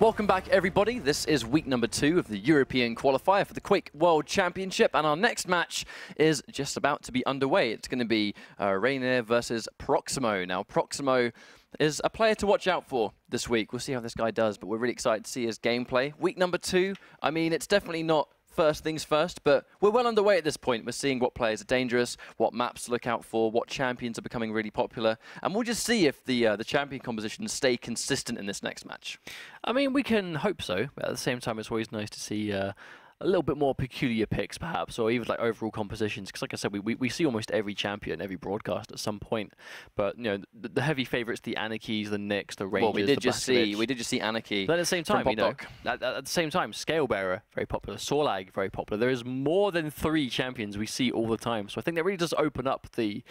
Welcome back, everybody. This is week number 2 of the European Qualifier for the Quake World Championship, and our next match is just about to be underway. It's going to be Reynir versus Proximo. Now, Proximo is a player to watch out for this week. We'll see how this guy does, but we're really excited to see his gameplay. Week number 2, I mean, it's definitely not first things first, but we're well underway at this point. We're seeing what players are dangerous, what maps to look out for, what champions are becoming really popular, and we'll just see if the champion compositions stay consistent in this next match. I mean, we can hope so, but at the same time, it's always nice to see a little bit more peculiar picks, perhaps, or even like overall compositions. Because, like I said, we see almost every champion, every broadcast at some point. But you know, the heavy favourites, the Anarchies, the Nyx, the Rangers. Well, we did just see Anarchy. But at the same time, you know, at the same time, Scalebearer very popular, Sorlag very popular. There is more than 3 champions we see all the time. So I think that really does open up the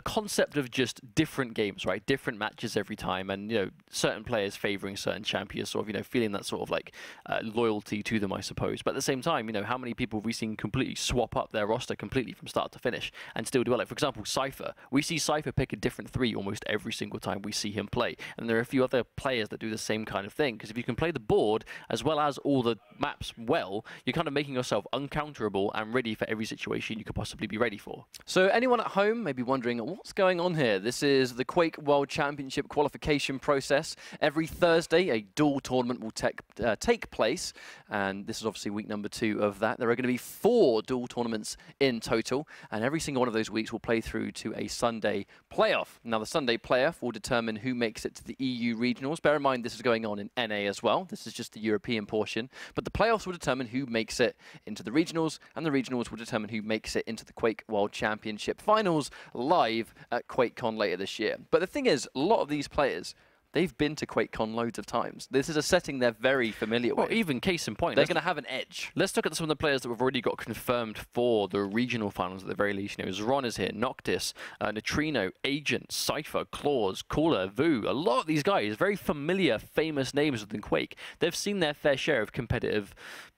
concept of just different games, right? Different matches every time, and you know, certain players favoring certain champions, sort of, you know, feeling that sort of like loyalty to them, I suppose. But at the same time, you know, how many people have we seen completely swap up their roster completely from start to finish and still do well? Like, for example, Cypher. We see Cypher pick a different 3 almost every single time we see him play, and there are a few other players that do the same kind of thing. Because if you can play the board as well as all the maps well, you're kind of making yourself uncounterable and ready for every situation you could possibly be ready for. So anyone at home maybe wondering what's going on here. This is the Quake World Championship qualification process. Every Thursday, a dual tournament will take place, and this is obviously week number 2 of that. There are going to be 4 dual tournaments in total, and every single one of those weeks will play through to a Sunday playoff. Now, the Sunday playoff will determine who makes it to the EU regionals. Bear in mind, this is going on in NA as well. This is just the European portion, but the playoffs will determine who makes it into the regionals, and the regionals will determine who makes it into the Quake World Championship finals live at QuakeCon later this year. But the thing is, a lot of these players, they've been to QuakeCon loads of times. This is a setting they're very familiar with. Well, even case in point, they're going to have an edge. Let's look at some of the players that we've already got confirmed for the regional finals at the very least. You know, Zron is here, Noctis, Neutrino, Agent, Cypher, Claws, Cooler, Vu. A lot of these guys, very familiar, famous names within Quake. They've seen their fair share of competitive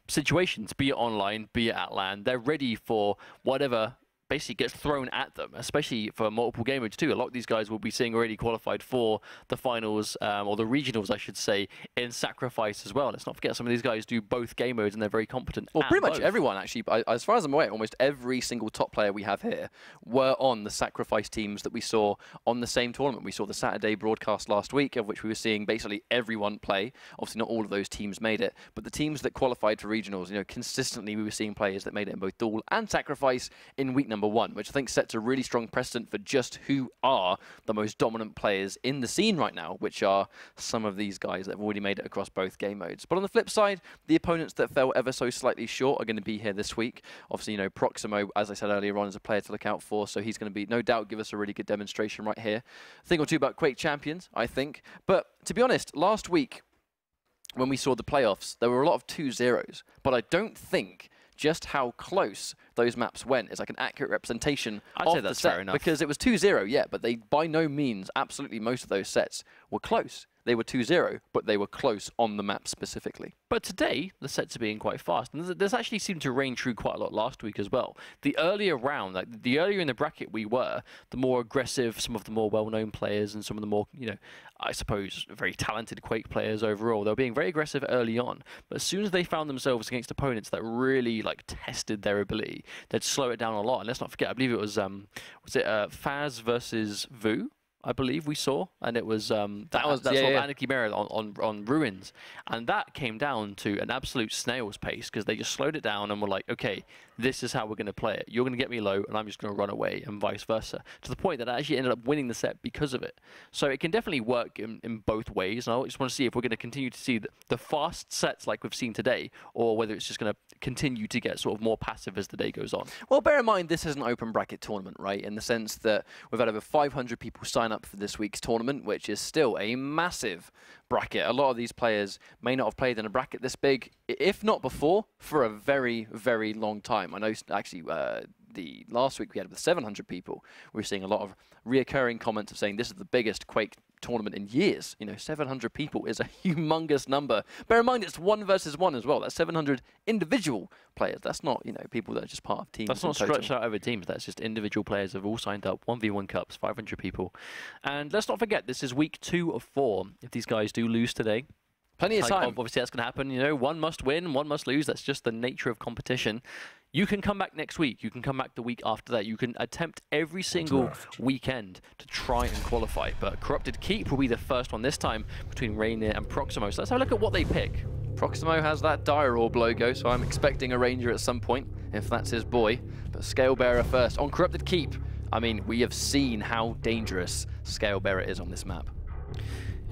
situations, be it online, be it at LAN. They're ready for whatever basically gets thrown at them, especially for multiple game modes too. A lot of these guys will be seeing already qualified for the finals, or the regionals, I should say, in Sacrifice as well. Let's not forget, some of these guys do both game modes and they're very competent. Well, pretty much everyone, actually. As far as I'm aware, almost every single top player we have here were on the Sacrifice teams that we saw on the same tournament. We saw the Saturday broadcast last week, of which we were seeing basically everyone play. Obviously, not all of those teams made it, but the teams that qualified for regionals, you know, consistently we were seeing players that made it in both Duel and Sacrifice in week number 1, which I think sets a really strong precedent for just who are the most dominant players in the scene right now, which are some of these guys that have already made it across both game modes. But on the flip side, the opponents that fell ever so slightly short are going to be here this week. Obviously, you know, Proximo, as I said earlier on, is a player to look out for, so he's going to be, no doubt, give us a really good demonstration right here. A thing or two about Quake champions, I think. But to be honest, last week, when we saw the playoffs, there were a lot of 2-0s, but I don't think just how close those maps went is like an accurate representation of the set. Because it was 2-0, yeah, but they by no means, absolutely most of those sets were close. They were 2-0, but they were close on the map specifically. But today, the sets are being quite fast. And this actually seemed to reign true quite a lot last week as well. The earlier round, like the earlier in the bracket we were, the more aggressive some of the more well-known players and some of the more, you know, I suppose, very talented Quake players overall, they were being very aggressive early on. But as soon as they found themselves against opponents that really, like, tested their ability, they'd slow it down a lot. And let's not forget, I believe it was it Faz versus Vu? I believe we saw, and it was that sort of Anarchy Mirror on Ruins, and that came down to an absolute snail's pace because they just slowed it down and were like, okay, this is how we're going to play it. You're going to get me low, and I'm just going to run away, and vice versa. To the point that I actually ended up winning the set because of it. So it can definitely work in both ways, and I just want to see if we're going to continue to see the fast sets like we've seen today, or whether it's just going to continue to get sort of more passive as the day goes on. Well, bear in mind, this is an open bracket tournament, right? In the sense that we've had over 500 people sign up for this week's tournament, which is still a massive bracket. A lot of these players may not have played in a bracket this big, if not before, for a very, very long time. I know actually the last week we had with 700 people, we were seeing a lot of reoccurring comments of saying this is the biggest Quake tournament in years. You know, 700 people is a humongous number. Bear in mind, it's 1 versus 1 as well. That's 700 individual players. That's not, you know, people that are just part of teams. That's not stretched out over teams. That's just individual players have all signed up. 1v1 cups, 500 people. And let's not forget, this is week 2 of 4. If these guys do lose today, Plenty of time. Obviously, that's going to happen. You know, one must win, one must lose. That's just the nature of competition. You can come back next week. You can come back the week after that. You can attempt every single weekend to try and qualify. But Corrupted Keep will be the first one this time between Reynir and Proximo. So let's have a look at what they pick. Proximo has that Dire Orb logo, so I'm expecting a Ranger at some point, if that's his boy. But Scalebearer first. On Corrupted Keep, I mean, we have seen how dangerous Scalebearer is on this map.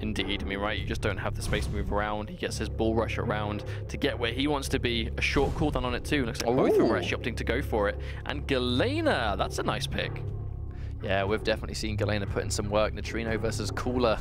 Indeed, I mean, right, you just don't have the space to move around. He gets his bull rush around to get where he wants to be. A short cooldown on it too. Looks like both of them are actually opting to go for it. And Galena, that's a nice pick. Yeah, we've definitely seen Galena put in some work. Neutrino versus Cooler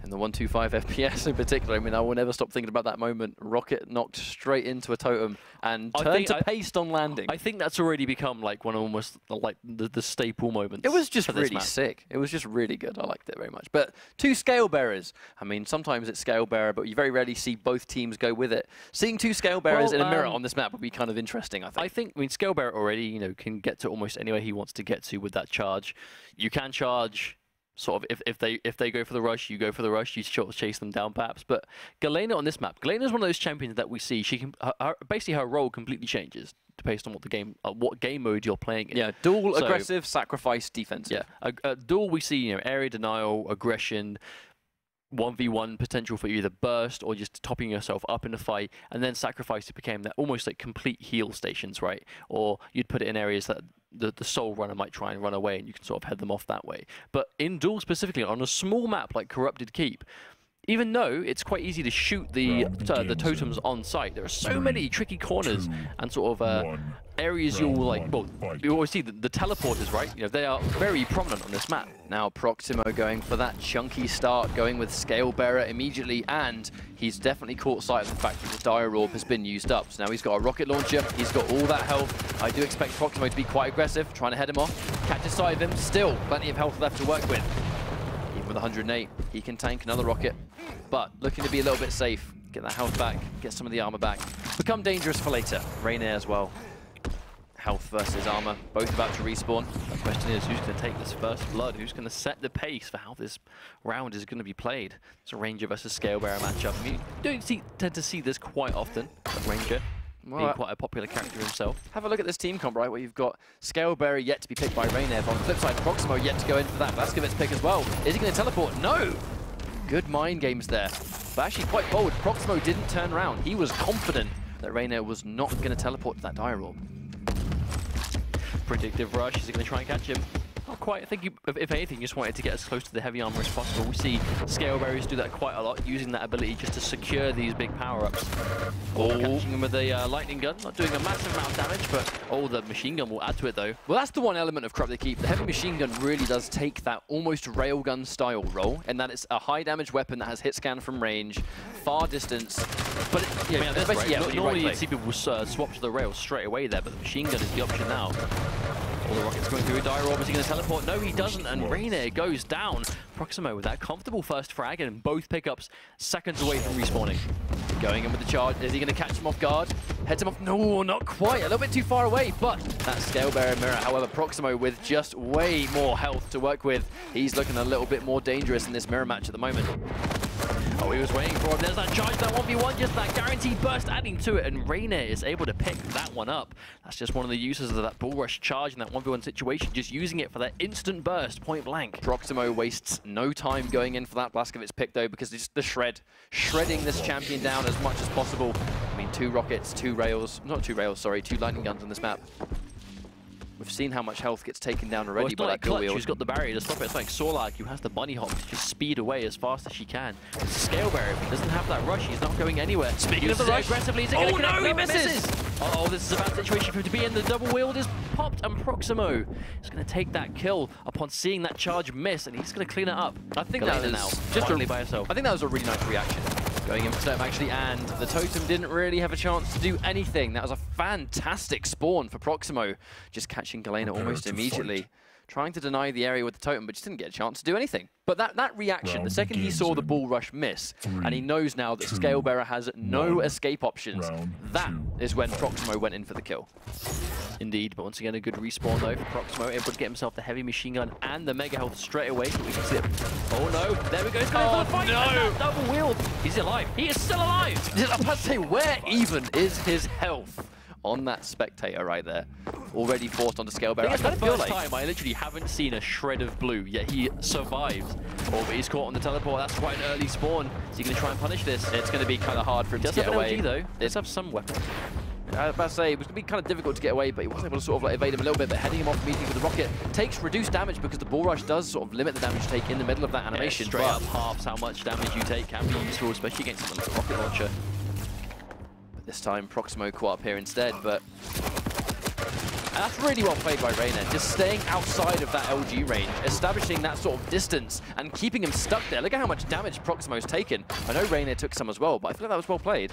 and the 125 FPS in particular. I mean, I will never stop thinking about that moment. Rocket knocked straight into a totem and turned to paste on landing. I think that's already become like one of almost like the staple moments. It was just really sick. It was just really good. I liked it very much. But two Scale Bearers. I mean, sometimes it's Scale Bearer, but you very rarely see both teams go with it. Seeing two Scale Bearers in a mirror on this map would be kind of interesting, I think. I mean, Scale Bearer already, you know, can get to almost anywhere he wants to get to with that charge. You can charge. Sort of, if they go for the rush, you go for the rush. You sort of chase them down, perhaps. But Galena on this map, Galena is one of those champions that we see. She can basically her role completely changes based on what game mode you're playing in. Yeah, dual, aggressive, sacrifice, defensive. Yeah, dual we see, you know, area denial, aggression, 1v1 potential for either burst or just topping yourself up in a fight, and then sacrifice, it became that almost like complete heal stations, right? Or you'd put it in areas that the soul runner might try and run away, and you can sort of head them off that way. But in duel specifically, on a small map like Corrupted Keep, even though it's quite easy to shoot the totems on site, there are so many tricky corners and sort of areas you'll like. Well, you always see the teleporters, right? You know, they are very prominent on this map. Now Proximo going for that chunky start, going with Scale Bearer immediately, and he's definitely caught sight of the fact that the Dire Orb has been used up. So now he's got a rocket launcher, he's got all that health. I do expect Proximo to be quite aggressive, trying to head him off, catch aside of him. Still plenty of health left to work with. Even with 108, he can tank another rocket, but looking to be a little bit safe. Get that health back, get some of the armor back. Become dangerous for later. Reynir as well. Health versus armor, both about to respawn. The question is, who's going to take this first blood? Who's going to set the pace for how this round is going to be played? It's a Ranger versus Scalebearer matchup. I mean, you don't tend to see this quite often, a Ranger being quite a popular character himself. Have a look at this team comp, right, where you've got Scalebearer yet to be picked by Reynir, but on the flip side, Proximo yet to go in for that Blaskovic's pick as well. Is he going to teleport? No! Good mind games there, but actually quite bold. Proximo didn't turn around. He was confident that Reynir was not going to teleport to that Dire Orb. Predictive rush, is he going to try and catch him? Not quite. I think, if anything, you just wanted to get as close to the heavy armor as possible. We see Scale Bearers do that quite a lot, using that ability just to secure these big power-ups. Catching him with a lightning gun, not doing a massive amount of damage, but the machine gun will add to it, though. Well, that's the one element of Corrupted Keep. The heavy machine gun really does take that almost railgun style role, and that it's a high damage weapon that has hit scan from range, far distance. But normally you'd see people swap to the rails straight away there, but the machine gun is the option now. All the rockets going through a Dire Orb. Is he going to teleport? No, he doesn't, and Reynir goes down. Proximo with that comfortable first frag, and both pickups seconds away from respawning. Going in with the charge. Is he going to catch him off guard? Heads him off. No, not quite. A little bit too far away, but that Scalebearer mirror. However, Proximo with just way more health to work with. He's looking a little bit more dangerous in this mirror match at the moment. Oh, he was waiting for him. There's that charge, that 1v1, just that guaranteed burst adding to it, and Reynir is able to pick that one up. That's just one of the uses of that bull rush charge in that 1v1 situation, just using it for that instant burst, point blank. Proximo wastes no time going in for that Blaskovic's pick, though, because it's the shredding this champion down as much as possible. I mean, two rockets, two lightning guns on this map. We've seen how much health gets taken down already by that dual wield. Who's got the barrier to stop it. It's like Sorlag, who has the bunny hop to just speed away as fast as she can. Scalebearer, if he doesn't have that rush, he's not going anywhere. Speaking of the rush, aggressively, is it oh no, he misses! Oh, this is a bad situation for him to be in. The double wield is popped, and Proximo is going to take that kill upon seeing that charge miss, and he's going to clean it up. I think that was now, just by herself. I think that was a really nice reaction. Going in for Sturm actually, and the totem didn't really have a chance to do anything. That was a fantastic spawn for Proximo, just catching Galena almost immediately. Trying to deny the area with the totem, but just didn't get a chance to do anything. But that reaction, the second he saw the bull rush miss, and he knows now that Scalebearer has no escape options, that is when Proximo went in for the kill. Indeed, but once again a good respawn though for Proximo, able to get himself the heavy machine gun and the mega health straight away. We can see it. Oh no, there we go, he's going for the fight. No! Double wheel. He's alive. He is still alive. I was about to say, where even is his health on that spectator right there? Already forced onto Scale Bearer. I think it's the first time I literally haven't seen a shred of blue, yet he survives. Oh, but he's caught on the teleport. That's quite an early spawn. Is he going to try and punish this? It's going to be kind of hard for him to get away. LG, though. He does have some weapons. I was about to say, it was going to be kind of difficult to get away, but he was able to sort of like evade him a little bit, but heading him off immediately with the rocket takes reduced damage because the ball rush does sort of limit the damage you take in the middle of that animation. Straight up halves how much damage you take can be useful, especially against something like a rocket launcher. But this time, Proximo caught up here instead, but that's really well played by Reynir, just staying outside of that LG range, establishing that sort of distance and keeping him stuck there. Look at how much damage Proximo's taken. I know Reynir took some as well, but I feel like that was well played.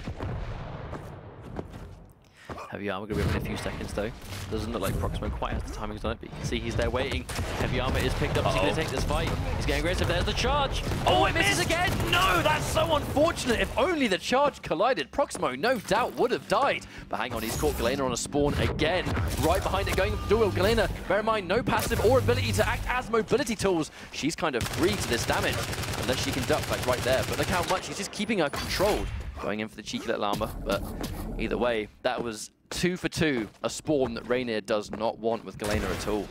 Heavy armor going to be up in a few seconds though. Doesn't look like Proximo quite has the timings on it, but you can see he's there waiting. Heavy armor is picked up. Is he going to take this fight? He's getting aggressive. There's the charge. Oh, it misses again. No, that's so unfortunate. If only the charge collided, Proximo no doubt would have died. But hang on, he's caught Galena on a spawn again. Right behind it, going for dual. Galena, bear in mind, no passive or ability to act as mobility tools. She's kind of free to this damage, unless she can duck like right there. But look how much he's just keeping her controlled. Going in for the cheeky little armor, but either way, that was 2 for 2, a spawn that Reynir does not want with Galena at all.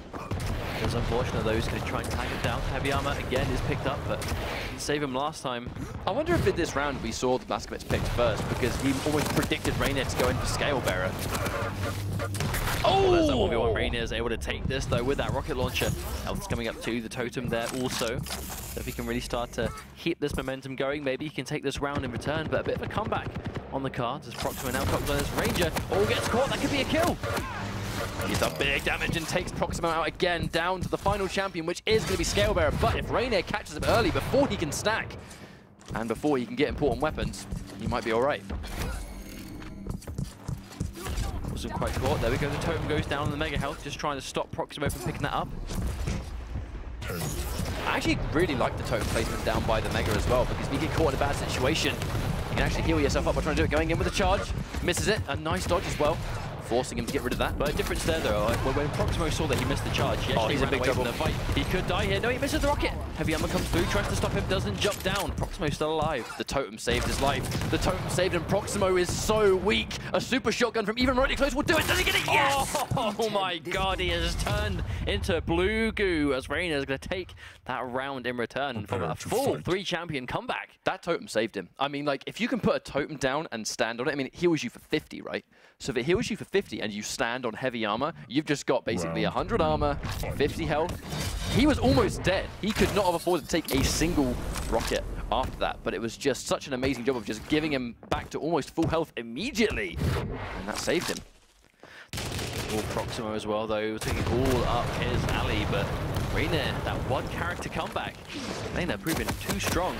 It was unfortunate though, he's going to try and tag him down. Heavy armor again is picked up, but didn't save him last time. I wonder if in this round we saw the Blaskovets picked first, because he almost predicted Reynir to go in for Scale Bearer. Oh! There's that 1v1. Reynir is able to take this though with that rocket launcher. Health's coming up too, the totem there also. So if he can really start to keep this momentum going, maybe he can take this round in return, but a bit of a comeback on the cards as Proximo now comes on this Ranger. Oh, gets caught, that could be a kill. He's done big damage and takes Proximo out again, down to the final champion, which is going to be Scale Bearer. But if Reynir catches him early before he can stack, and before he can get important weapons, he might be all right. Wasn't quite caught. There we go. The totem goes down on the mega health, just trying to stop Proximo from picking that up. I actually really like the totem placement down by the mega as well, because if you get caught in a bad situation, you can actually heal yourself up by trying to do it. Going in with a charge, misses it, a nice dodge as well, forcing him to get rid of that. But a difference there though, like, when Proximo saw that he missed the charge, he actually ran away from the fight. He could die here. No, he misses the rocket. Heavy armor comes through, tries to stop him, doesn't jump down. Proximo's still alive. The totem saved his life. The totem saved him. Proximo is so weak. A super shotgun from even remotely close will do it. Does he get it? Yes! Oh my god, he has turned into blue goo as Reynir is going to take that round in return from a full 3-champion comeback. That totem saved him. I mean, like, if you can put a totem down and stand on it, I mean, it heals you for 50, right? So if it heals you for 50 and you stand on heavy armor, you've just got basically 100 armor, 50 health. He was almost dead. He could not have afforded to take a single rocket after that, but it was just such an amazing job of just giving him back to almost full health immediately, and that saved him. All Proximo as well, though, taking all up his alley, but Reynir, that one character comeback, Reynir proving too strong.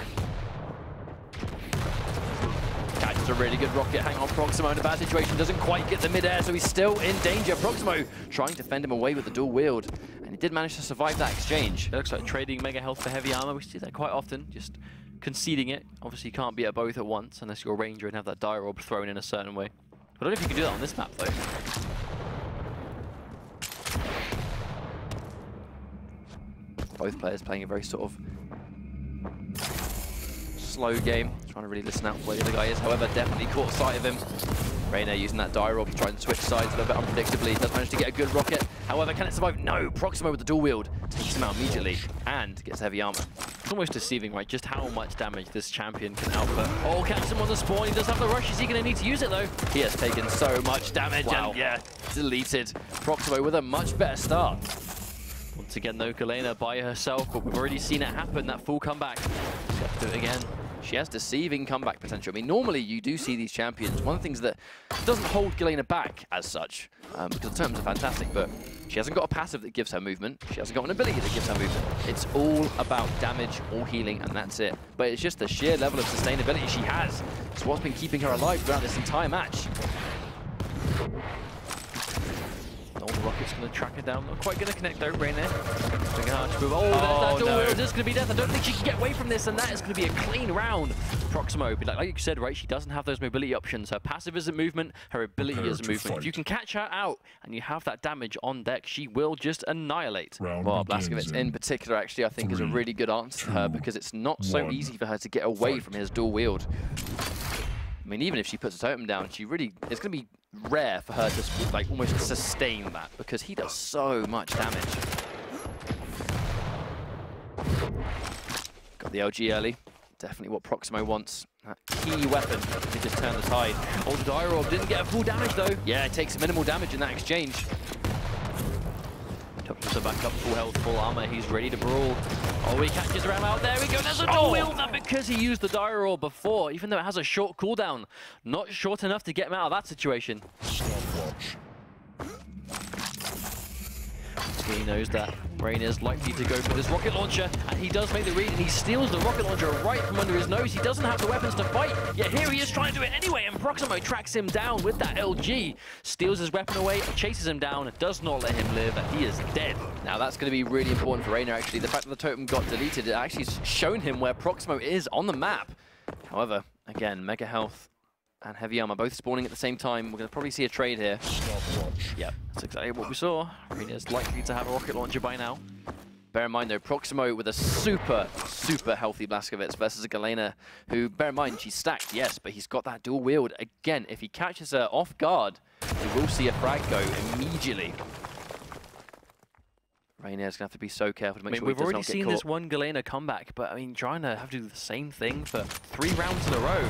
Catches a really good rocket. Hang on, Proximo in a bad situation. Doesn't quite get the mid-air, so he's still in danger. Proximo trying to fend him away with the dual wield. And he did manage to survive that exchange. It looks like trading mega health for heavy armor. We see that quite often, just conceding it. Obviously, you can't be at both at once unless you're a ranger and have that dire orb thrown in a certain way. I don't know if you can do that on this map, though. Both players playing a very sort of slow game, trying to really listen out for where the other guy is. However, definitely caught sight of him. Reynir using that dire orb to try and switch sides a little bit unpredictably. Does manage to get a good rocket. However, can it survive? No! Proximo with the dual wield takes him out immediately and gets heavy armor. It's almost deceiving, right? Just how much damage this champion can output. Oh, catches him on the spawn. He does have the rush. Is he going to need to use it, though? He has taken so much damage. Wow. And, yeah, deleted. Proximo with a much better start. Once again, though, Galena by herself, but we've already seen it happen, that full comeback. She's got to do it again. She has deceiving comeback potential. I mean, normally you do see these champions. One of the things that doesn't hold Galena back as such, because the terms are fantastic, but she hasn't got a passive that gives her movement. She hasn't got an ability that gives her movement. It's all about damage or healing, and that's it. But it's just the sheer level of sustainability she has. It's what's been keeping her alive throughout this entire match. Oh, the rocket's going to track her down. Not quite going to connect though, Reynir. Doing a hard move. Oh, there's that dual wield. This is going to be death. I don't think she can get away from this, and that is going to be a clean round. Proximo, but like you said, right, she doesn't have those mobility options. Her passive is a movement, her ability is a movement. If you can catch her out and you have that damage on deck, she will just annihilate. Well, Blazkowicz in particular, actually, I think is a really good answer to her, because it's not so easy for her to get away from his dual wield. I mean, even if she puts a totem down, it's going to be rare for her to like almost sustain that, because he does so much damage. Got the LG early. Definitely what Proximo wants. That key weapon to just turn the tide. Oh, the Dire Orb didn't get a full damage though. Yeah, it takes minimal damage in that exchange. Tops back up, full health, full armor. He's ready to brawl. Oh, he catches around out. There we go. There's a dual wield, that because he used the Dire Orb before, even though it has a short cooldown. Not short enough to get him out of that situation. He knows that Reynir's likely to go for this rocket launcher, and he does make the read, and he steals the rocket launcher right from under his nose. He doesn't have the weapons to fight, yet here he is trying to do it anyway, and Proximo tracks him down with that LG, steals his weapon away, chases him down, does not let him live, and he is dead. Now that's going to be really important for Reynir, actually. The fact that the totem got deleted, it actually has shown him where Proximo is on the map. However, again, Mega Health and Heavy Armor both spawning at the same time. We're going to probably see a trade here. Yep, that's exactly what we saw. Reynir's likely to have a rocket launcher by now. Bear in mind though, Proximo with a super healthy Blazkowicz versus a Galena who, bear in mind, she's stacked, yes, but he's got that dual wield. Again, if he catches her off guard, we will see a frag go immediately. Reynir's going to have to be so careful to make sure he does not get caught. We've already seen this one Galena comeback, but I mean, trying to have to do the same thing for 3 rounds in a row.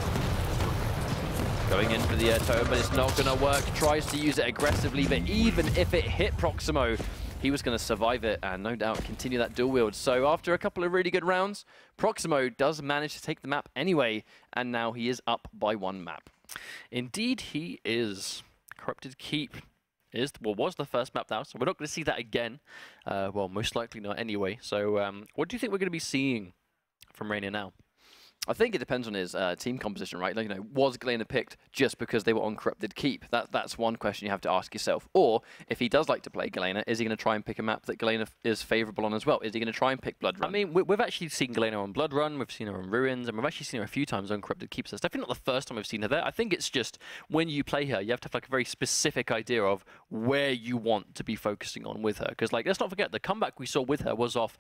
Going in for the totem, but it's not going to work. Tries to use it aggressively, but even if it hit Proximo, he was going to survive it and no doubt continue that dual wield. So after a couple of really good rounds, Proximo does manage to take the map anyway, and now he is up by 1 map. Indeed, he is. Corrupted Keep was the first map now, so we're not going to see that again. Well, most likely not anyway. So what do you think we're going to be seeing from Reynir now? I think it depends on his team composition, right? Like, you know, was Galena picked just because they were on Corrupted Keep? That's one question you have to ask yourself. Or, if he does like to play Galena, is he going to try and pick a map that Galena is favourable on as well? Is he going to try and pick Blood Run? I mean, we've actually seen Galena on Blood Run, we've seen her on Ruins, and we've actually seen her a few times on Corrupted Keep. So it's definitely not the first time we've seen her there. I think it's just, when you play her, you have to have like a very specific idea of where you want to be focusing on with her. Because, like, let's not forget, the comeback we saw with her was off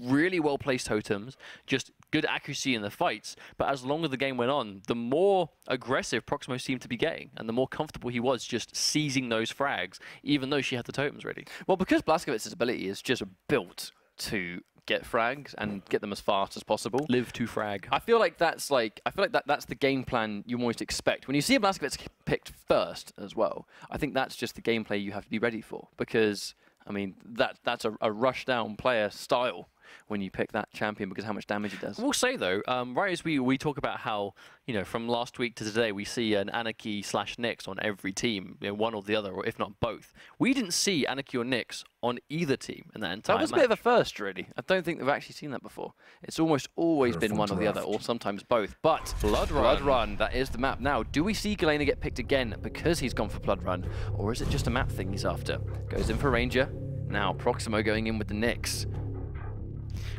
really well-placed totems, just good accuracy in the fights, but as long as the game went on, the more aggressive Proximo seemed to be getting, and the more comfortable he was just seizing those frags, even though she had the totems ready. Well, because Blazkowicz's ability is just built to get frags and get them as fast as possible. Live to frag. I feel like that's the game plan you almost expect. When you see a Blazkowicz picked first as well, I think that's just the gameplay you have to be ready for, because I mean, that's a rush-down player style when you pick that champion, because how much damage it does. I will say, though, right as we talk about how, you know, from last week to today, we see an Anarchy/Nyx on every team, you know, one or the other, or if not both. We didn't see Anarchy or Nyx on either team in that entire match. That was a bit of a first, really. I don't think they've actually seen that before. It's almost always been one or the other, or sometimes both. But Blood Run, that is the map. Now, do we see Galena get picked again because he's gone for Blood Run, or is it just a map thing he's after? Goes in for Ranger. Now, Proximo going in with the Nyx.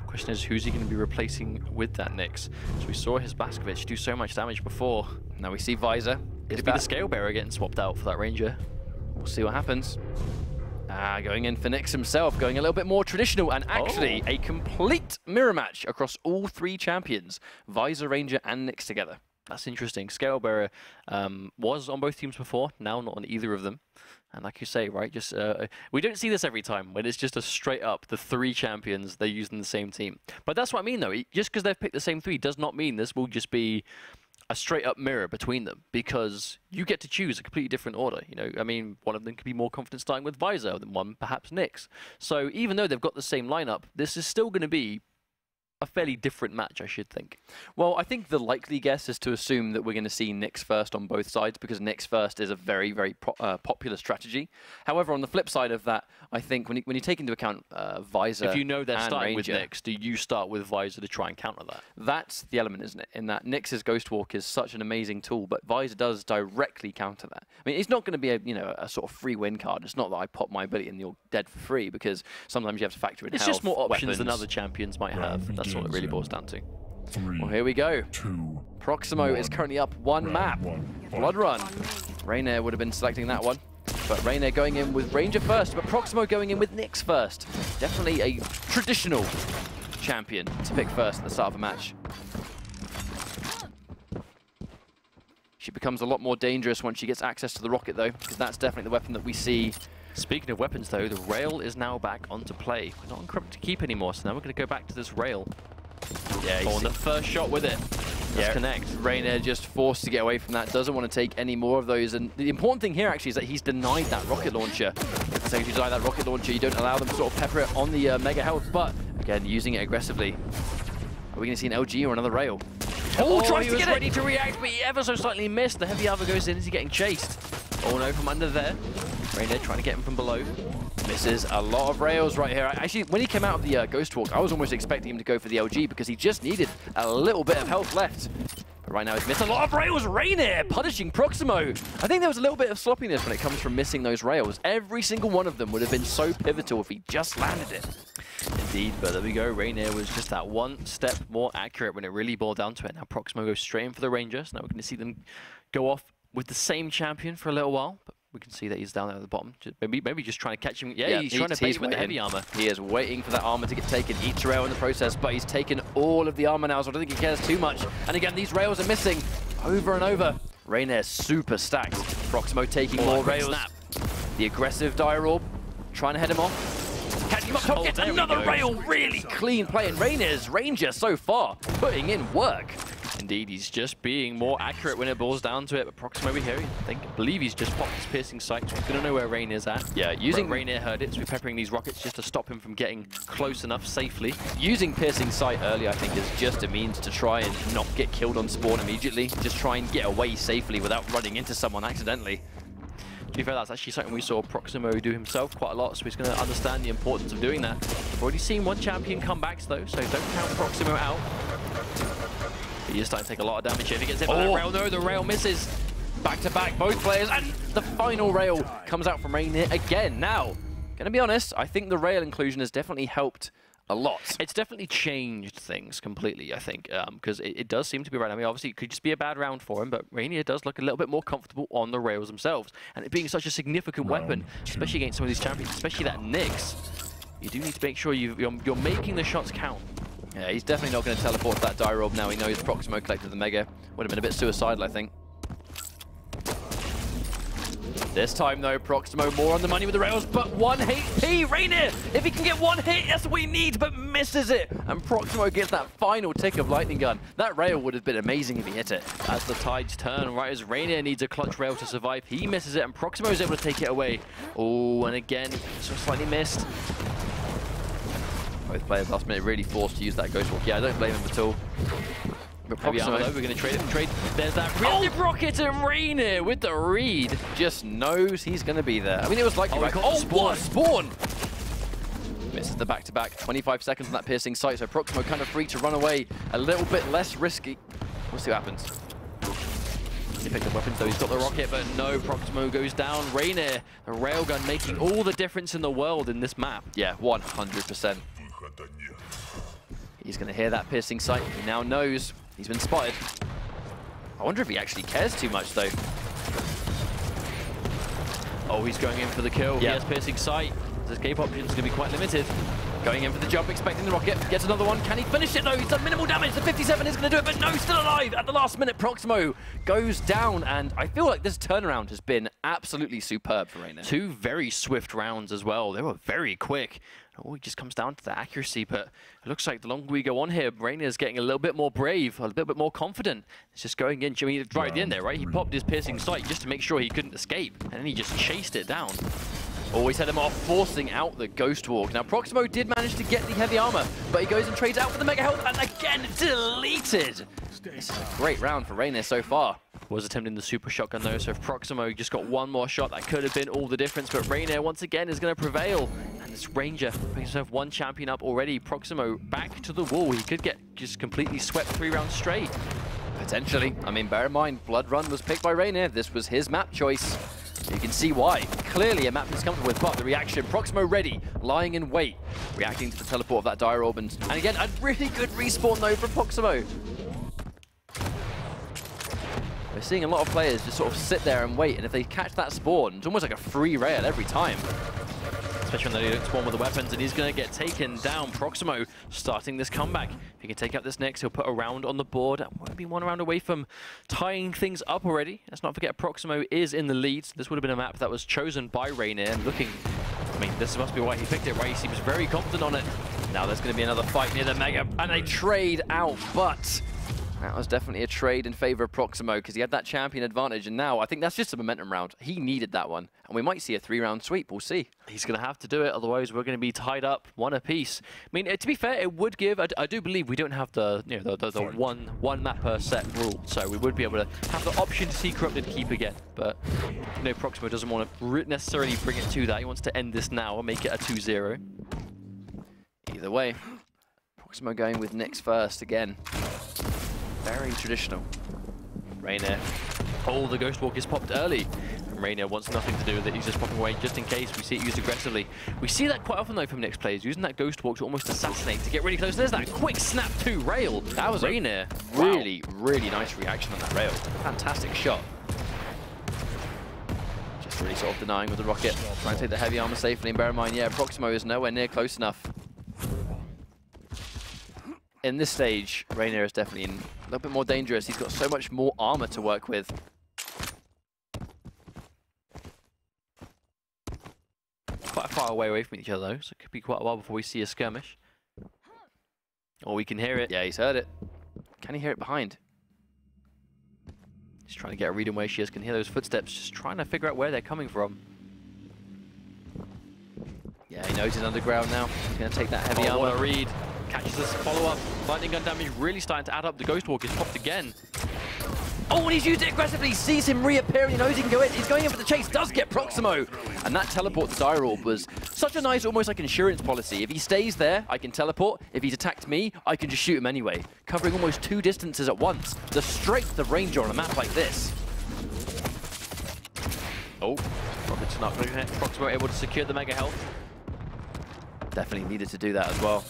Question is, who's he going to be replacing with that Nyx? So we saw his Blazkowicz do so much damage before. Now we see Visor. Could it be the Scale Bearer getting swapped out for that Ranger? We'll see what happens. Going in for Nyx himself, going a little bit more traditional, and actually a complete mirror match across all 3 champions. Visor, Ranger, and Nyx together. That's interesting. Scale Bearer was on both teams before, now not on either of them. And like you say, right, just we don't see this every time when it's just a straight up the 3 champions they use in the same team. But that's what I mean, though. Just because they've picked the same 3 does not mean this will just be a straight up mirror between them, because you get to choose a completely different order. You know, I mean, one of them could be more confident starting with Visor than one perhaps Nyx. So even though they've got the same lineup, this is still going to be a fairly different match, I should think. Well, I think the likely guess is to assume that we're going to see Nyx first on both sides, because Nyx first is a very, very popular strategy. However, on the flip side of that, I think when you take into account Visor, if you know they're starting Ranger, with Nyx, do you start with Visor to try and counter that? That's the element, isn't it? In that Nyx's Ghost Walk is such an amazing tool, but Visor does directly counter that. I mean, it's not going to be a sort of free win card. It's not that I pop my ability and you're dead for free, because sometimes you have to factor in it's health, just more options weapons than other champions might have. That's what it really boils down to. 3, Well, here we go. 2, Proximo is 1. currently up one Round map. 1. Blood Run. Reynir would have been selecting that one, but Reynir going in with Ranger first, but Proximo going in with Nyx first. Definitely a traditional champion to pick first at the start of a match. She becomes a lot more dangerous once she gets access to the rocket, though, because that's definitely the weapon that we see. Speaking of weapons, though, the rail is now back onto play. We're not on Corrupt to keep anymore, so now we're going to go back to this rail. Yeah, On the first shot with it. Let's connect. Reynir just forced to get away from that, doesn't want to take any more of those. And the important thing here, actually, is that he's denied that rocket launcher. So if you deny that rocket launcher, you don't allow them to sort of pepper it on the mega health, but again, using it aggressively. Are we going to see an LG or another rail? Oh, tries he to was get ready it! to react, but he ever so slightly missed. The heavy armor goes in. Is he getting chased? Oh no, from under there. Reynir trying to get him from below. Misses a lot of rails right here. Actually, when he came out of the Ghost Walk, I was almost expecting him to go for the LG because he just needed a little bit of health left. But right now he's missed a lot of rails. Reynir punishing Proximo. I think there was a little bit of sloppiness when it comes from missing those rails. Every single one of them would have been so pivotal if he just landed it. Indeed, but there we go. Reynir was just that one step more accurate when it really boiled down to it. Now Proximo goes straight in for the Rangers. Now we're going to see them go off with the same champion for a little while. But we can see that he's down there at the bottom. Maybe just trying to catch him. Yeah, he's trying to bait him with the heavy armor. He is waiting for that armor to get taken. Each rail in the process, but he's taken all of the armor now, so I don't think he cares too much. And again, these rails are missing over and over. Reynir super stacked. Proximo taking more rails. Snap. The aggressive Dire Orb trying to head him off. Catch him up top, gets another rail. Really clean play. And Reynir's Ranger so far putting in work. Indeed, he's just being more accurate when it boils down to it. But Proximo over here, I believe he's just popped his piercing sight. So he's going to know where Reynir's at. Yeah, using Reynir heard it, so we're peppering these rockets just to stop him from getting close enough safely. Using piercing sight early, I think, is just a means to try and not get killed on spawn immediately. Just try and get away safely without running into someone accidentally. To be fair, that's actually something we saw Proximo do himself quite a lot, so he's going to understand the importance of doing that. We've already seen one champion come back, though, so don't count Proximo out. He is starting to take a lot of damage here. If he gets hit by that rail, no, the rail misses. Back to back, both players, and the final rail comes out from Reynir again. Now, gonna be honest, I think the rail inclusion has definitely helped a lot. It's definitely changed things completely, I think, because it does seem to be right. I mean, obviously, it could just be a bad round for him, but Reynir does look a little bit more comfortable on the rails themselves. And it being such a significant weapon, especially against some of these champions, especially that Nyx, you do need to make sure you're making the shots count. Yeah, he's definitely not going to teleport to that Dire Orb now. He knows Proximo collected the Mega. Would have been a bit suicidal, I think. This time, though, Proximo more on the money with the rails, but 1 HP. Reynir, if he can get 1 hit, that's what he needs, but misses it. And Proximo gets that final tick of Lightning Gun. That rail would have been amazing if he hit it. As the tides turn, right as Reynir needs a clutch rail to survive, he misses it, and Proximo is able to take it away. Oh, and again, so slightly missed. Both players last minute really forced to use that Ghost Walk. Yeah, I don't blame him at all. But Proximo, we're going to trade it. There's that reactive rocket, and Reynir with the read. Just knows he's going to be there. I mean, it was likely, right? Oh, what a spawn! Misses the back-to-back. 25 seconds on that piercing sight, so Proximo kind of free to run away. A little bit less risky. We'll see what happens. He picked up weapons, though. He's got the rocket, but no, Proximo goes down. Reynir, the railgun, making all the difference in the world in this map. Yeah, 100%. He's going to hear that piercing sight. He now knows he's been spotted. I wonder if he actually cares too much, though. Oh, he's going in for the kill. Yeah. He has piercing sight. His escape options are going to be quite limited. Going in for the jump, expecting the rocket. Gets another one. Can he finish it, though? He's done minimal damage. The 57 is going to do it, but no, still alive. At the last minute, Proximo goes down, and I feel like this turnaround has been absolutely superb for Reynir. 2 very swift rounds as well. They were very quick. Oh, it just comes down to the accuracy, but it looks like the longer we go on here, Reynir is getting a little bit more brave, a little bit more confident. It's just going in. I mean, right at the end there, right? He popped his piercing sight just to make sure he couldn't escape, and then he just chased it down. Always had him off, forcing out the Ghost Walk. Now, Proximo did manage to get the heavy armor, but he goes and trades out for the Mega Health, and again, deleted. This is a great round for Reynir so far. Was attempting the super shotgun though, so if Proximo just got one more shot, that could have been all the difference, but Reynir once again is going to prevail. And this Ranger picks himself one champion up already. Proximo back to the wall. He could get just completely swept 3 rounds straight. Potentially. I mean, bear in mind, Blood Run was picked by Reynir. This was his map choice. You can see why. Clearly a map he's comfortable with, but the reaction, Proximo ready, lying in wait, reacting to the teleport of that Dire Orb. And again, a really good respawn though from Proximo. We're seeing a lot of players just sort of sit there and wait, and if they catch that spawn, it's almost like a free rail every time. Especially when they don't spawn with the weapons, and he's going to get taken down. Proximo starting this comeback. If he can take out this next, he'll put a round on the board. Won't be 1 round away from tying things up already. Let's not forget Proximo is in the lead. This would have been a map that was chosen by Reynir, and looking, I mean, this must be why he picked it, right? He seems very confident on it. Now there's going to be another fight near the Mega, and they trade out, but that was definitely a trade in favor of Proximo because he had that champion advantage, and now I think that's just a momentum round. He needed that one, and we might see a 3-round sweep. We'll see. He's going to have to do it, otherwise we're going to be tied up 1 apiece. I mean, to be fair, it would give. I do believe we don't have the the one map per set rule, so we would be able to have the option to see Corrupted keep again. But you know, Proximo doesn't want to necessarily bring it to that. He wants to end this now and make it a 2-0. Either way, Proximo going with Nyx first again. Very traditional. Reynir. Oh, the Ghost Walk is popped early. And Reynir wants nothing to do with it. He's just popping away just in case. We see it used aggressively. We see that quite often though from Nyx players, using that Ghost Walk to almost assassinate, to get really close. There's that quick snap to rail. That was Reynir. Really, really nice reaction on that rail. Fantastic shot. Just really sort of denying with the rocket. Trying to take the heavy armor safely, and bear in mind, yeah, Proximo is nowhere near close enough. In this stage, Reynir is definitely a little bit more dangerous. He's got so much more armor to work with. Quite far away from each other though, so it could be quite a while before we see a skirmish. Or we can hear it. Yeah, he's heard it. Can he hear it behind? He's trying to get a read on where she is. Can hear those footsteps, just trying to figure out where they're coming from. Yeah, he knows he's underground now. He's going to take that heavy armor. What a read. Catches this follow-up. Lightning gun damage really starting to add up. The Ghost Walk is popped again. Oh, and he's used it aggressively. He sees him reappear and he knows he can go in. He's going in for the chase. Does get Proximo. And that teleport to Dire Orb was such a nice, almost like insurance policy. If he stays there, I can teleport. If he's attacked me, I can just shoot him anyway. Covering almost 2 distances at once. The strength of Ranger on a map like this. Oh, rocket's not going to hit. Proximo able to secure the Mega Health. Definitely needed to do that as well.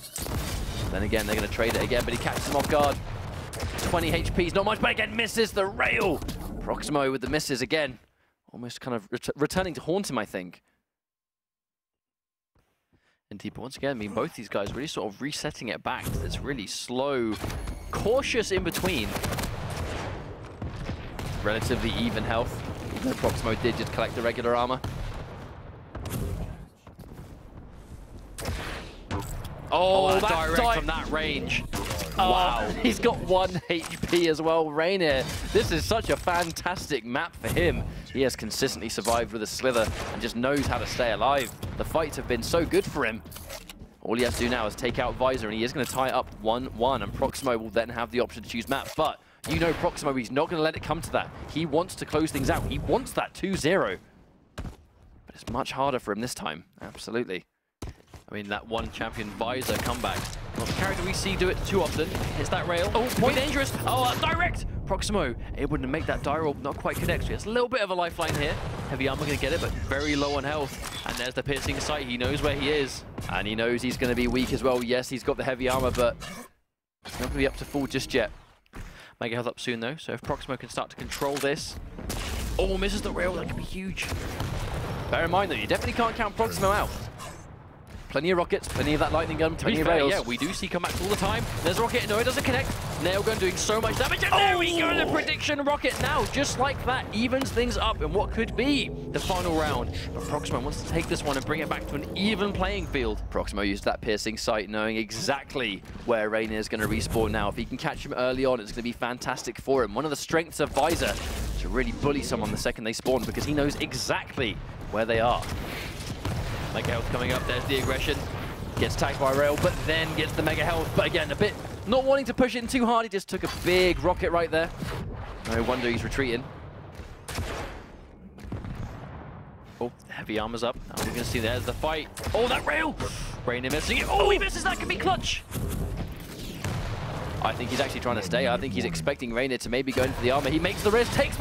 Then again, they're going to trade it again, but he catches him off guard. 20 HP's not much, but again, misses the rail. Proximo with the misses again. Almost kind of returning to haunt him, I think. Indeed, but once again, I mean, both these guys really sort of resetting it back. It's really slow, cautious in between. Relatively even health, even though Proximo did just collect the regular armor. Oh, that direct from that range. Oh, wow. He's got 1 HP as well, Reynir. This is such a fantastic map for him. He has consistently survived with a slither and just knows how to stay alive. The fights have been so good for him. All he has to do now is take out Visor, and he is going to tie it up 1-1, and Proximo will then have the option to choose map. But you know Proximo, he's not going to let it come to that. He wants to close things out. He wants that 2-0. But it's much harder for him this time. Absolutely. I mean, that one champion Visor comeback. Not the character we see do it too often. Hits that rail. Oh, point dangerous. Oh, direct. Proximo able to make that Dire Orb not quite connect. So he has a little bit of a lifeline here. Heavy armor going to get it, but very low on health. And there's the piercing sight. He knows where he is. And he knows he's going to be weak as well. Yes, he's got the heavy armor, but he's not going to be up to full just yet. Mega health up soon, though. So if Proximo can start to control this. Oh, misses the rail. That could be huge. Bear in mind, though, you definitely can't count Proximo out. Plenty of rockets, plenty of that lightning gun, plenty of rails. Yeah, we do see comebacks all the time. There's a rocket. No, it doesn't connect. Nailgun doing so much damage. And there we go. The prediction rocket now, just like that, evens things up in what could be the final round. But Proximo wants to take this one and bring it back to an even playing field. Proximo used that piercing sight, knowing exactly where Reynir is going to respawn now. If he can catch him early on, it's going to be fantastic for him. One of the strengths of Visor to really bully someone the second they spawn, because he knows exactly where they are. Mega health coming up. There's the aggression. Gets tagged by rail, but then gets the mega health. But again, a bit not wanting to push it in too hard. He just took a big rocket right there. No wonder he's retreating. Oh, heavy armor's up. Now we're going to see there's the fight. Oh, that rail! Reynir missing it. Oh, he misses. That could be clutch. I think he's actually trying to stay. I think he's expecting Reynir to maybe go in for the armor. He makes the risk, takes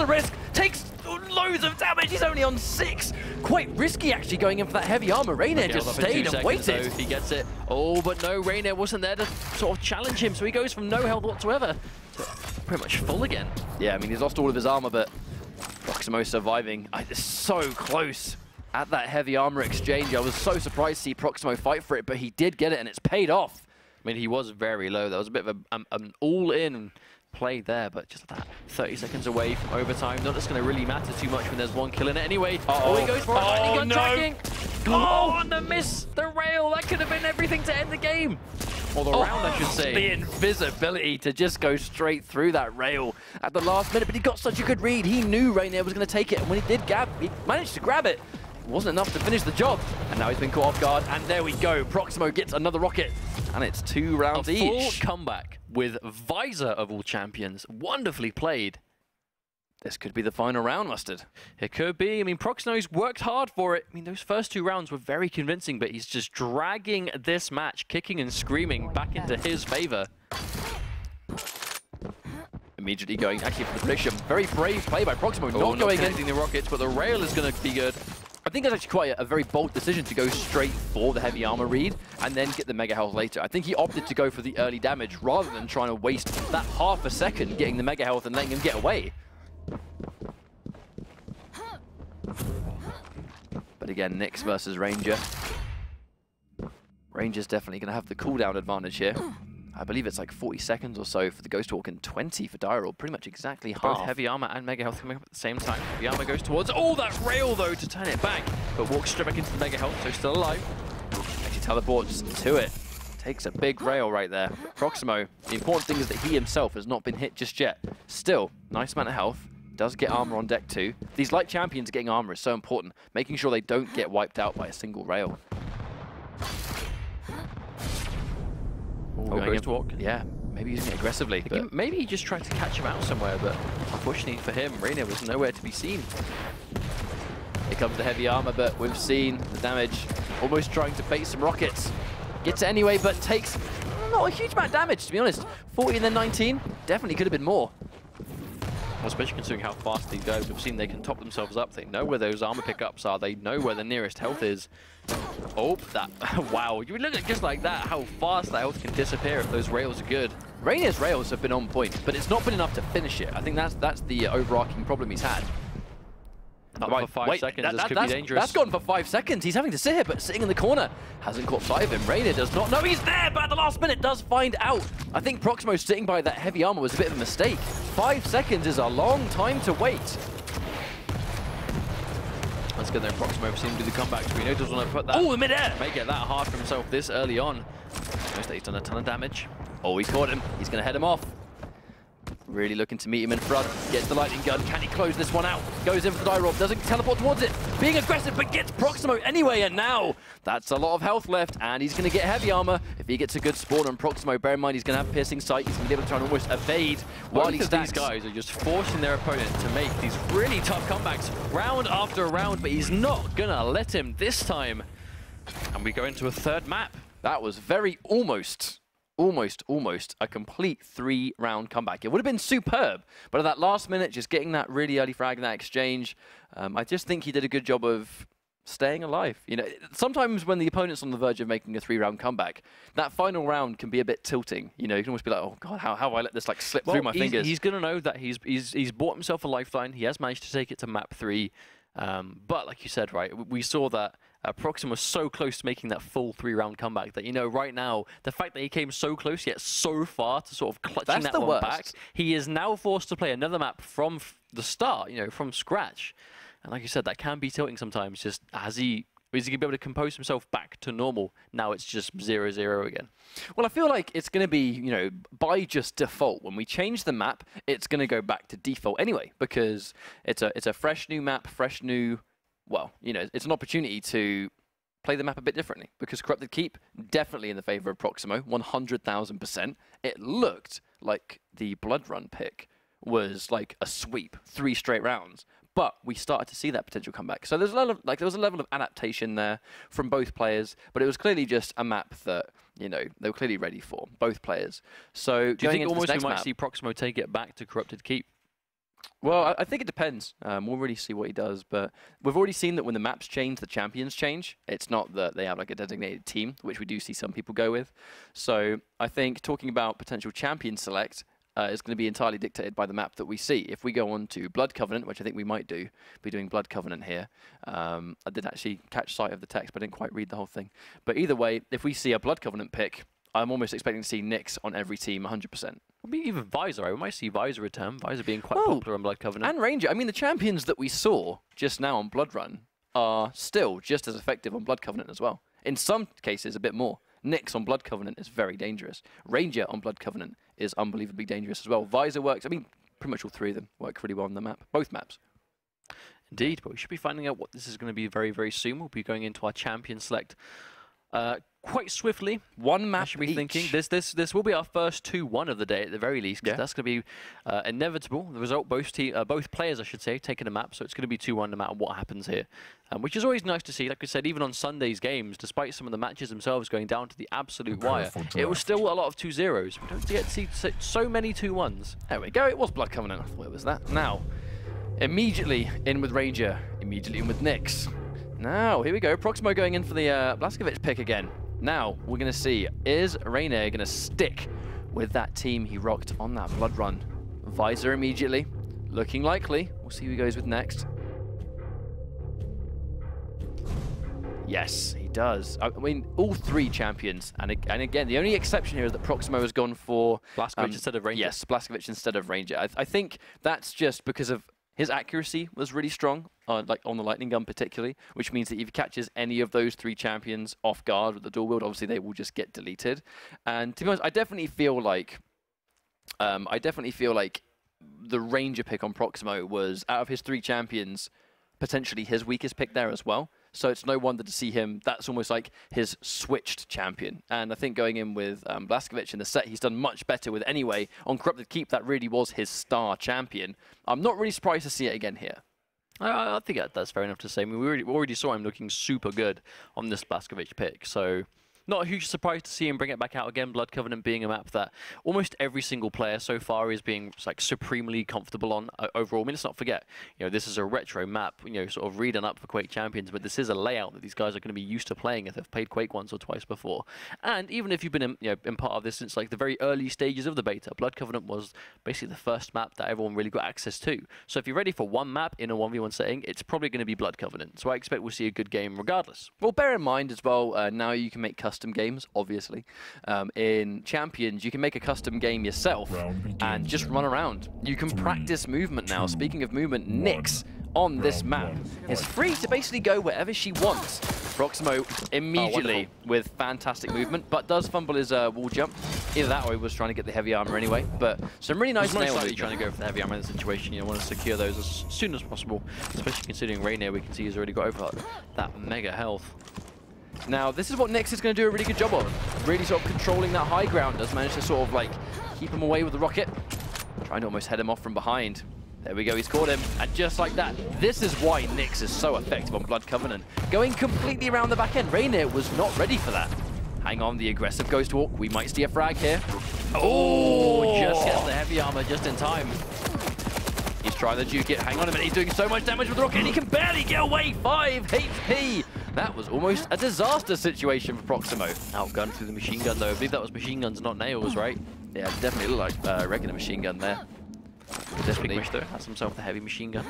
loads of damage. He's only on 6. Quite risky actually going in for that heavy armor. Reynir just stayed and waited. He gets it. Oh, but no, Reynir wasn't there to sort of challenge him. So he goes from no health whatsoever to pretty much full again. Yeah, I mean, he's lost all of his armor, but Proximo surviving. It's so close at that heavy armor exchange. I was so surprised to see Proximo fight for it, but he did get it and it's paid off. I mean, he was very low. That was a bit of an all-in play there, but just that 30 seconds away from overtime. Not just going to really matter too much when there's 1 kill in it anyway. Oh, he goes for a lightning gun tracking. Oh, and the miss, the rail. That could have been everything to end the game. Or the round, I should say. The invisibility to just go straight through that rail at the last minute, but he got such a good read. He knew Reynir was going to take it, and when he did he managed to grab it. It wasn't enough to finish the job, and now he's been caught off guard, and there we go. Proximo gets another rocket, and it's 2 rounds each. A full comeback with Visor of all champions. Wonderfully played. This could be the final round, Mustard. It could be. I mean, Proximo's worked hard for it. I mean, those first 2 rounds were very convincing, but he's just dragging this match, kicking and screaming, back into his favor. Immediately going actually for the prediction. Very brave play by Proximo, not going in the rockets, but the rail is going to be good. I think it's actually quite a very bold decision to go straight for the heavy armor read and then get the mega health later. I think he opted to go for the early damage rather than trying to waste that half a second getting the mega health and letting him get away. But again, Nyx versus Ranger. Ranger's definitely going to have the cooldown advantage here. I believe it's like 40 seconds or so for the Ghost Walk and 20 for Diral. Pretty much exactly half. Both heavy armor and mega health coming up at the same time. Heavy armor goes towards... Oh, that rail, though, to turn it back. But walks straight back into the mega health, so still alive. Actually teleports to it. Takes a big rail right there. Proximo, the important thing is that he himself has not been hit just yet. Still, nice amount of health. Does get armor on deck too. These light champions getting armor is so important. Making sure they don't get wiped out by a single rail. Oh, Ghost Walk. Yeah, maybe using it aggressively. Maybe he just tried to catch him out somewhere, but unfortunately for him, Reynir was nowhere to be seen. Here comes the heavy armor, but we've seen the damage. Almost trying to bait some rockets. Gets it anyway, but takes not a huge amount of damage, to be honest. 40 and then 19. Definitely could have been more. Well, especially considering how fast these guys, we've seen they can top themselves up. They know where those armor pickups are. They know where the nearest health is. Oh, that, wow. You look at just like that, how fast that health can disappear if those rails are good. Reynir's rails have been on point, but it's not been enough to finish it. I think that's the overarching problem he's had. For 5 seconds, this could be dangerous. That's gone for 5 seconds. He's having to sit here, but sitting in the corner. Hasn't caught sight of him. Reynir does not know he's there, but at the last minute does find out. I think Proximo sitting by that heavy armor was a bit of a mistake. 5 seconds is a long time to wait. Let's get there. Proximo seems to do the comeback. So we know doesn't want to put that. Oh, midair! Make it that hard for himself this early on. Knows that he's done a ton of damage. Oh, he caught him. He's going to head him off. Really looking to meet him in front. Gets the lightning gun. Can he close this one out? Goes in for the die roll. Doesn't teleport towards it. Being aggressive, but gets Proximo anyway. And now that's a lot of health left. And he's going to get heavy armor if he gets a good spawn on Proximo. Bear in mind, he's going to have piercing sight. He's going to be able to try and almost evade while he stacks. These guys are just forcing their opponent to make these really tough comebacks round after round. But he's not going to let him this time. And we go into a third map. That was very almost a complete 3-round comeback. It would have been superb, but at that last minute, just getting that really early frag in that exchange, I just think he did a good job of staying alive. You know, sometimes when the opponent's on the verge of making a 3-round comeback, that final round can be a bit tilting. You know, you can almost be like, oh God, how have I let this like slip through my fingers? He's going to know that he's bought himself a lifeline. He has managed to take it to map 3. But like you said, right, we saw that Proximo was so close to making that full 3-round comeback that, you know, right now, the fact that he came so close yet so far to sort of clutching that one back, he is now forced to play another map from the start, you know, from scratch. And like you said, that can be tilting sometimes. Just is he going to be able to compose himself back to normal? Now it's just 0-0 again. Well, I feel like it's going to be, you know, by just default. When we change the map, it's going to go back to default anyway, because it's a fresh new map, fresh new... Well, you know, it's an opportunity to play the map a bit differently, because Corrupted Keep, definitely in the favor of Proximo, 100,000%. It looked like the Blood Run pick was like a sweep, 3 straight rounds. But we started to see that potential comeback. So there's a level of, there was a level of adaptation there from both players, but it was clearly just a map that, you know, they were clearly ready for, both players. So do you think almost we might see Proximo take it back to Corrupted Keep? Well, I think it depends. We'll really see what he does, but we've already seen that when the maps change, the champions change. It's not that they have like a designated team, which we do see some people go with. So I think talking about potential champion select is going to be entirely dictated by the map that we see. If we go on to Blood Covenant, which I think we might be doing Blood Covenant here. I did actually catch sight of the text, but I didn't quite read the whole thing. But either way, if we see a Blood Covenant pick, I'm almost expecting to see Nyx on every team 100%. Maybe even Visor. I might see Visor return. Visor being quite popular on Blood Covenant. And Ranger. I mean, the champions that we saw just now on Blood Run are still just as effective on Blood Covenant as well. In some cases, a bit more. Nyx on Blood Covenant is very dangerous. Ranger on Blood Covenant is unbelievably dangerous as well. Visor works, I mean, pretty much all 3 of them work really well on the map. Both maps. Indeed, but we should be finding out what this is going to be very, very soon. We'll be going into our champion select quite swiftly. One map I should be each. thinking this will be our first 2-1 of the day at the very least. Yeah. That's going to be inevitable. The result, both players, I should say, taking a map, so it's going to be 2-1 no matter what happens here, which is always nice to see. Like I said, even on Sunday's games, despite some of the matches themselves going down to the absolute wire, it was still a lot of 2-0s. We don't get to see so many 2-1s. There we go. It was Blood Covenant. I thought it was that. Now, immediately in with Ranger, immediately in with Nyx. Now, here we go. Proximo going in for the Blazkowicz pick again. Now, we're going to see, is Reynir going to stick with that team he rocked on that Blood Run? Visor immediately, looking likely. We'll see who he goes with next. Yes, he does. I mean, all 3 champions. And again, the only exception here is that Proximo has gone for Blazkowicz instead of Ranger. Yes, Blazkowicz instead of Ranger. I think that's just because of his accuracy was really strong, like on the lightning gun particularly, which means that if he catches any of those 3 champions off guard with the dual wield, obviously they will just get deleted. And to be honest, I definitely feel like the Ranger pick on Proximo was, out of his 3 champions, potentially his weakest pick there as well. So it's no wonder to see him, that's almost like his switched champion. And I think going in with Blazkowicz in the set, he's done much better with anyway. On Corrupted Keep, that really was his star champion. I'm not really surprised to see it again here. I think that's fair enough to say. I mean, we already saw him looking super good on this Blazkowicz pick, so not a huge surprise to see him bring it back out again. Blood Covenant being a map that almost every single player so far is being like supremely comfortable on overall. I mean, let's not forget, you know, this is a retro map, you know, sort of redone up for Quake Champions, but this is a layout that these guys are going to be used to playing if they've played Quake once or twice before. And even if you've been in part of this since like the very early stages of the beta, Blood Covenant was basically the first map that everyone really got access to. So if you're ready for one map in a 1v1 setting, it's probably going to be Blood Covenant. So I expect we'll see a good game regardless. Well, bear in mind as well, now you can make custom games, obviously. In Champions, you can make a custom game yourself and just run around. You can practice movement now. Speaking of movement, Nyx on this map is free to basically go wherever she wants. Proximo immediately with fantastic movement, but does fumble his wall jump. Either that or he was trying to get the heavy armor anyway. But some really nice nails. Most trying to go for the heavy armor in the situation. You want to secure those as soon as possible, especially considering Reynir, we can see he's already got over that mega health. Now, this is what Nyx is going to do a really good job of. Really sort of controlling that high ground. Does manage to sort of like keep him away with the rocket. Trying to almost head him off from behind. There we go, he's caught him. And just like that, this is why Nyx is so effective on Blood Covenant. Going completely around the back end. Reynir was not ready for that. Hang on, the aggressive Ghost Walk. We might see a frag here. Oh, just gets the heavy armor just in time. He's trying to juke it. Hang on a minute, he's doing so much damage with the rocket and he can barely get away. 5 HP. That was almost a disaster situation for Proximo. Outgunned through the machine gun though. I believe that was machine guns, not nails, right? Yeah, it definitely looked like a regular machine gun there. This big Mish though has himself the heavy machine gun.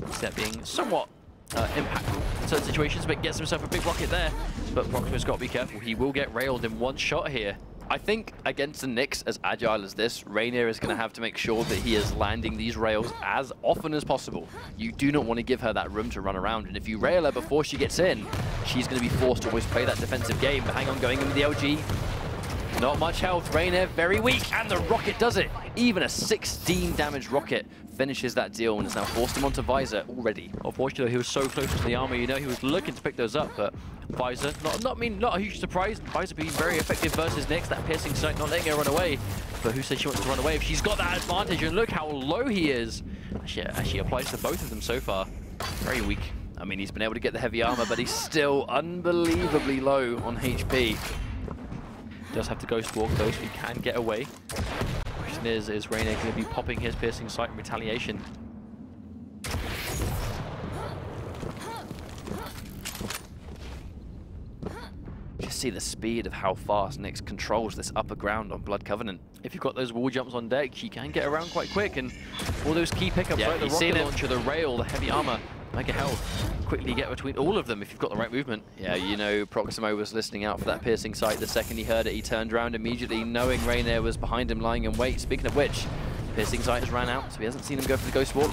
Instead being somewhat impactful in certain situations, but gets himself a big rocket there. But Proximo's got to be careful. He will get railed in one shot here. I think against a Nyx as agile as this, Reynir is going to have to make sure that he is landing these rails as often as possible. You do not want to give her that room to run around, and if you rail her before she gets in, she's going to be forced to always play that defensive game. But hang on, going in with the LG. Not much health. Reynir very weak, and the rocket does it. Even a 16 damage rocket finishes that deal and has now forced him onto Visor already. Unfortunately, he was so close to the armor. You know, he was looking to pick those up, but Visor, not a huge surprise. Visor being very effective versus Nyx. That piercing sight not letting her run away. But who said she wants to run away if she's got that advantage? And look how low he is. Actually applies to both of them so far. Very weak. I mean, he's been able to get the heavy armor, but he's still unbelievably low on HP. Does have to ghost walk though, so he can get away. Question is Reynir going to be popping his piercing sight in retaliation? Just see the speed of how fast Nyx controls this upper ground on Blood Covenant. If you've got those wall jumps on deck, she can get around quite quick, and all those key pickups, Yeah, like the you've seen rocket it. launcher, the rail, the heavy armor, mega health, quickly get between all of them if you've got the right movement. Yeah, you know, Proximo was listening out for that piercing sight. The second he heard it, he turned around immediately, knowing Reynir was behind him, lying in wait. Speaking of which, piercing sight has ran out, so he hasn't seen him go for the ghost walk.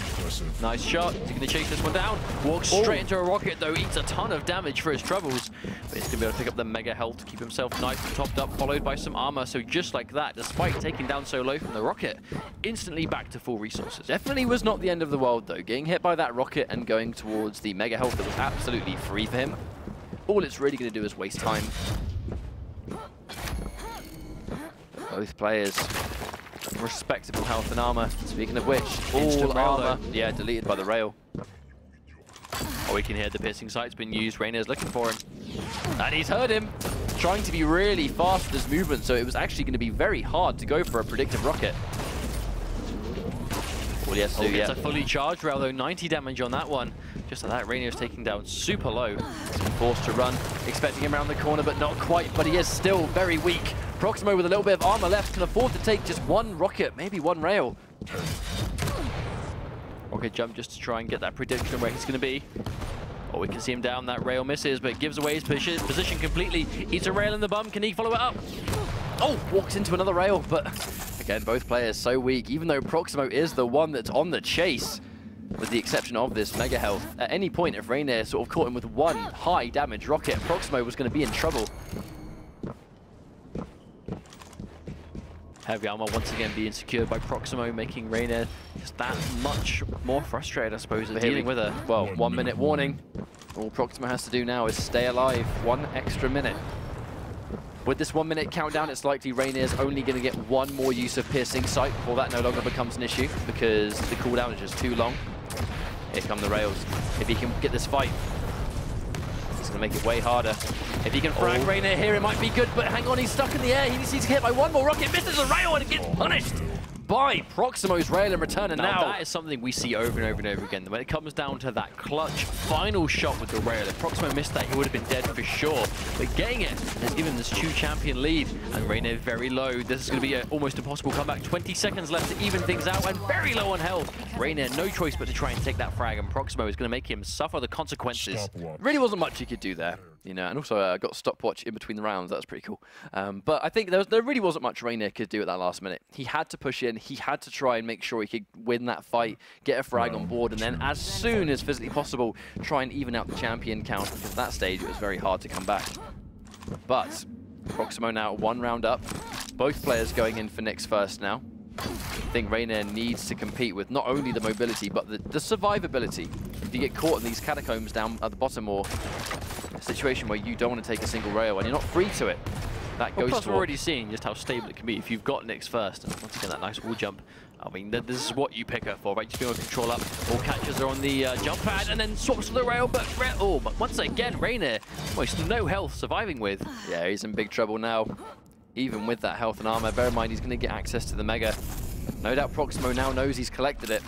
Nice shot. Is he going to chase this one down? Walks straight into a rocket, though. Eats a ton of damage for his troubles. But he's going to be able to pick up the mega health to keep himself nice and topped up, followed by some armor. So just like that, despite taking down so low from the rocket, instantly back to full resources. Definitely was not the end of the world, though. Getting hit by that rocket and going towards the mega health that was absolutely free for him. All it's really going to do is waste time. Both players, respectable health and armor. Speaking of which, all armor, yeah, deleted by the rail. Oh, we can hear the piercing sight's been used. Reynir's looking for him. And he's heard him, trying to be really fast with his movement, so it was actually going to be very hard to go for a predictive rocket. All he has to do, Gets a fully charged rail, though. 90 damage on that one. Just like that, Reynir's taking down super low. Forced to run, expecting him around the corner, but not quite, but he is still very weak. Proximo with a little bit of armor left can afford to take just one rocket, maybe one rail. Rocket jump just to try and get that prediction of where he's going to be. Oh, we can see him down. That rail misses, but gives away his position completely. Eats a rail in the bum. Can he follow it up? Oh, walks into another rail, but again, both players so weak, even though Proximo is the one that's on the chase, with the exception of this mega health. At any point, if Reynir sort of caught him with one high damage rocket, Proximo was going to be in trouble. Heavy armor once again being secured by Proximo, making Reynir just that much more frustrated, I suppose, at dealing with her. Well, 1 minute warning. All Proximo has to do now is stay alive 1 extra minute. With this 1 minute countdown, it's likely Reynir's only going to get one more use of piercing sight before that no longer becomes an issue, because the cooldown is just too long. Here come the rails. If he can get this fight, it's going to make it way harder. If he can frag Reynir here, it might be good, but hang on, he's stuck in the air. He needs to get hit by one more rocket, misses a rail, and gets punished by Proximo's rail in return. And now that is something we see over and over and over again. When it comes down to that clutch final shot with the rail, if Proximo missed that, he would have been dead for sure. But getting it has given this true champion lead, and Reynir very low. This is going to be an almost impossible comeback. 20 seconds left to even things out, and very low on health. Reynir, no choice but to try and take that frag, and Proximo is going to make him suffer the consequences. Really wasn't much he could do there, you know, and also got a stopwatch in between the rounds. That was pretty cool. But I think there really wasn't much Reynir could do at that last minute. He had to push in. He had to try and make sure he could win that fight, get a frag on board, and then as soon as physically possible, try and even out the champion count, because at that stage it was very hard to come back. But Proximo now 1 round up. Both players going in for Nyx first now. I think Reynir needs to compete with not only the mobility, but the survivability. If you get caught in these catacombs down at the bottom, or a situation where you don't want to take a single rail and you're not free to it, that goes plus to we're already seeing just how stable it can be if you've got Nyx first. And once again, that nice wall jump. I mean, this is what you pick her for, right? Just being able to control up. All catches are on the jump pad and then swaps to the rail, but once again, Reynir, almost no health surviving with. Yeah, he's in big trouble now. Even with that health and armor, bear in mind he's going to get access to the mega. No doubt Proximo now knows he's collected it.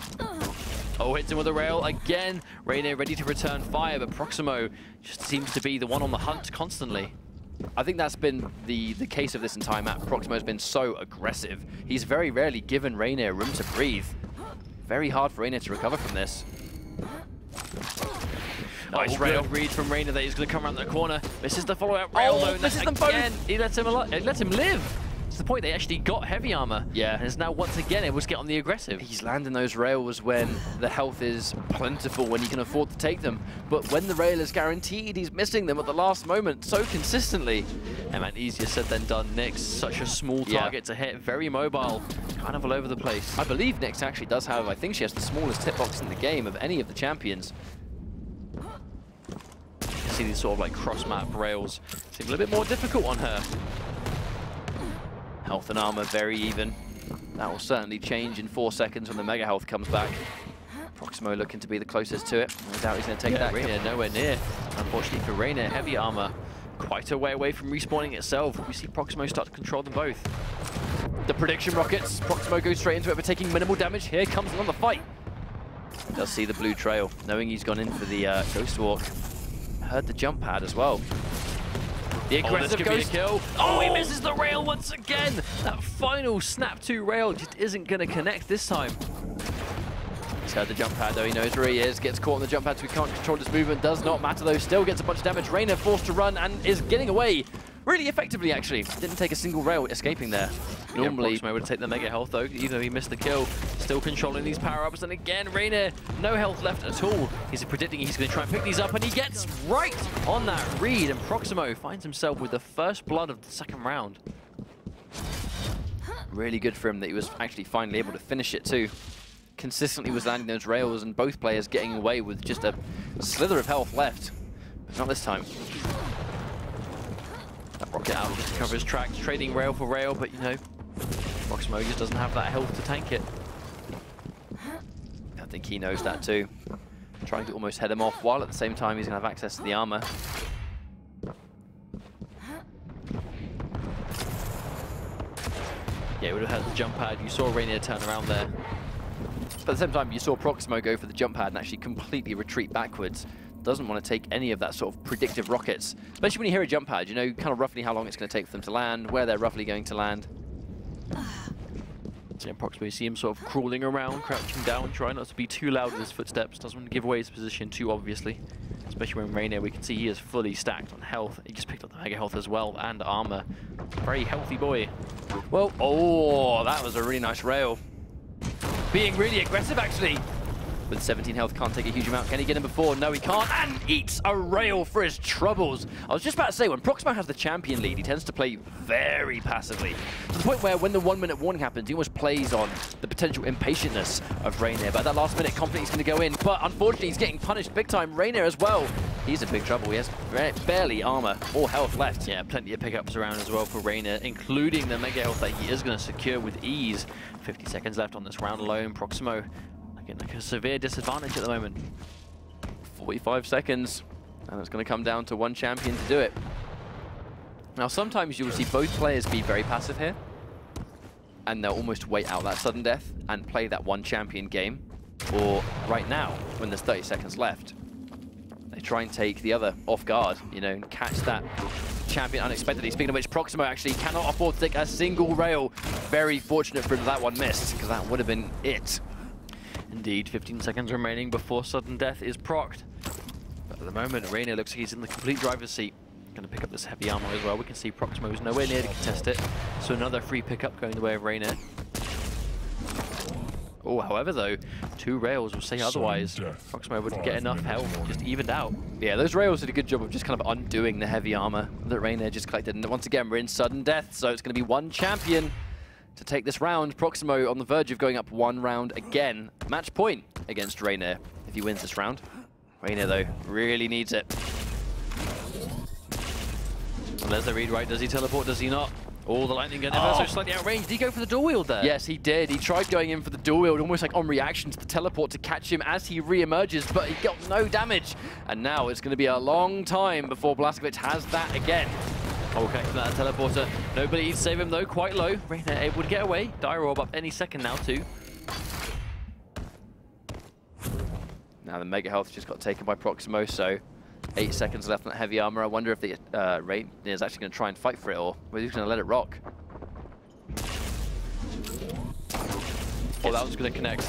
Oh, hits him with a rail again. Reynir ready to return fire, but Proximo just seems to be the one on the hunt constantly. I think that's been the case of this entire map. Proximo's been so aggressive. He's very rarely given Reynir room to breathe. Very hard for Reynir to recover from this. Nice rail read from Reynir that he's going to come around the corner. Misses the follow-up rail though. Misses them both. He lets him live. To the point they actually got heavy armor. Yeah. And is now once again able to get on the aggressive. He's landing those rails when the health is plentiful, when he can afford to take them. But when the rail is guaranteed, he's missing them at the last moment so consistently. Hey man, easier said than done. Nyx, such a small target to hit, very mobile, kind of all over the place. I believe Nyx actually does have, I think she has the smallest hitbox in the game of any of the champions. You can see these sort of like cross-map rails seem a little bit more difficult on her. Health and armor very even. That will certainly change in 4 seconds when the mega health comes back. Proximo looking to be the closest to it. No doubt he's going to take that. Reynir nowhere near. Unfortunately for Reynir, heavy armor quite a way away from respawning itself. We see Proximo start to control them both. The prediction rockets. Proximo goes straight into it, but taking minimal damage. Here comes another fight. Does see the blue trail, knowing he's gone in for the ghost walk. Heard the jump pad as well. The aggressive ghost kill. Oh, he misses the rail once again. That final snap 2 rail just isn't going to connect this time. He's heard the jump pad though, he knows where he is, gets caught on the jump pad so he can't control his movement, does not matter though, still gets a bunch of damage. Reynir forced to run and is getting away really effectively actually. Didn't take a single rail escaping there. Normally, Proximo would take the mega health though, even though he missed the kill. Still controlling these power-ups, and again, Reynir, no health left at all. He's predicting he's going to try and pick these up, and he gets right on that read, and Proximo finds himself with the first blood of the second round. Really good for him that he was actually finally able to finish it too. Consistently was landing those rails, and both players getting away with just a slither of health left. But not this time. That rocket out just to cover his tracks, trading rail for rail, but you know, Proximo just doesn't have that health to tank it. I think he knows that too. Trying to almost head him off, while at the same time he's going to have access to the armor. Yeah, he would have had the jump pad. You saw Reynir turn around there. But at the same time, you saw Proximo go for the jump pad and actually completely retreat backwards. Doesn't want to take any of that sort of predictive rockets. Especially when you hear a jump pad, you know kind of roughly how long it's going to take for them to land, where they're roughly going to land. So Proximo, you see him sort of crawling around, crouching down, trying not to be too loud with his footsteps. Doesn't want to give away his position too obviously. Especially when Reynir, we can see he is fully stacked on health. He just picked up the mega health as well, and armor. Very healthy boy. Well, oh, that was a really nice rail. Being really aggressive, actually. With 17 health, can't take a huge amount. Can he get him before? No, he can't. And eats a rail for his troubles. I was just about to say, when Proximo has the champion lead, he tends to play very passively. To the point where when the 1 minute warning happens, he almost plays on the potential impatientness of Reynir. But at that last minute, confidently he's going to go in. But unfortunately, he's getting punished big time. Reynir as well. He's in big trouble. He has barely armor or health left. Yeah, plenty of pickups around as well for Reynir, including the mega health that he is going to secure with ease. 50 seconds left on this round alone. Proximo getting like a severe disadvantage at the moment. 45 seconds, and it's going to come down to one champion to do it. Now, sometimes you'll see both players be very passive here, and they'll almost wait out that sudden death and play that one champion game. Or right now, when there's 30 seconds left, they try and take the other off guard, you know, and catch that champion unexpectedly. Speaking of which, Proximo actually cannot afford to take a single rail. Very fortunate for him that one missed, because that would have been it. Indeed, 15 seconds remaining before sudden death is procced. But at the moment, Reynir looks like he's in the complete driver's seat. Going to pick up this heavy armor as well. We can see Proximo is nowhere near to contest it. So another free pickup going the way of Reynir. Oh, however though, 2 rails will say otherwise. Proximo wouldn't get enough health, just evened out. Yeah, those rails did a good job of just kind of undoing the heavy armor that Reynir just collected. And once again, we're in sudden death, so it's going to be one champion to take this round. Proximo on the verge of going up 1 round again. Match point against Reynir if he wins this round. Reynir, though, really needs it. Well, there's the read right. Does he teleport? Does he not? Oh, the lightning gun ever so slightly outranged. Did he go for the dual wield there? Yes, he did. He tried going in for the dual wield, almost like on reaction to the teleport to catch him as he re-emerges, but he got no damage. And now it's going to be a long time before Blazkowicz has that again. Oh, connecting that teleporter. Nobody to save him though, quite low. Reynir able to get away. Dire Orb up any second now too. Now the Mega Health just got taken by Proximo, so 8 seconds left on that heavy armor. I wonder if the Reynir is actually going to try and fight for it, or whether he's going to let it rock. Oh, that one's going to connect.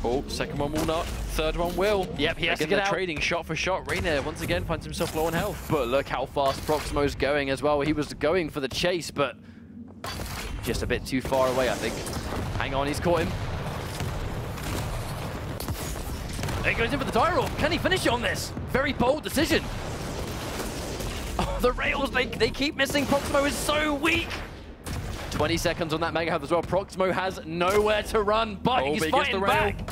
Oh, second one will not. Third one will. Yep, he has to get out. Trading shot for shot. Reynir once again finds himself low on health. But look how fast Proximo's going as well. He was going for the chase, but Just a bit too far away, I think. Hang on, he's caught him. He goes in for the die roll. Can he finish on this? Very bold decision. Oh, the rails, they keep missing. Proximo is so weak. 20 seconds on that Mega Health as well. Proximo has nowhere to run, but he's fighting back.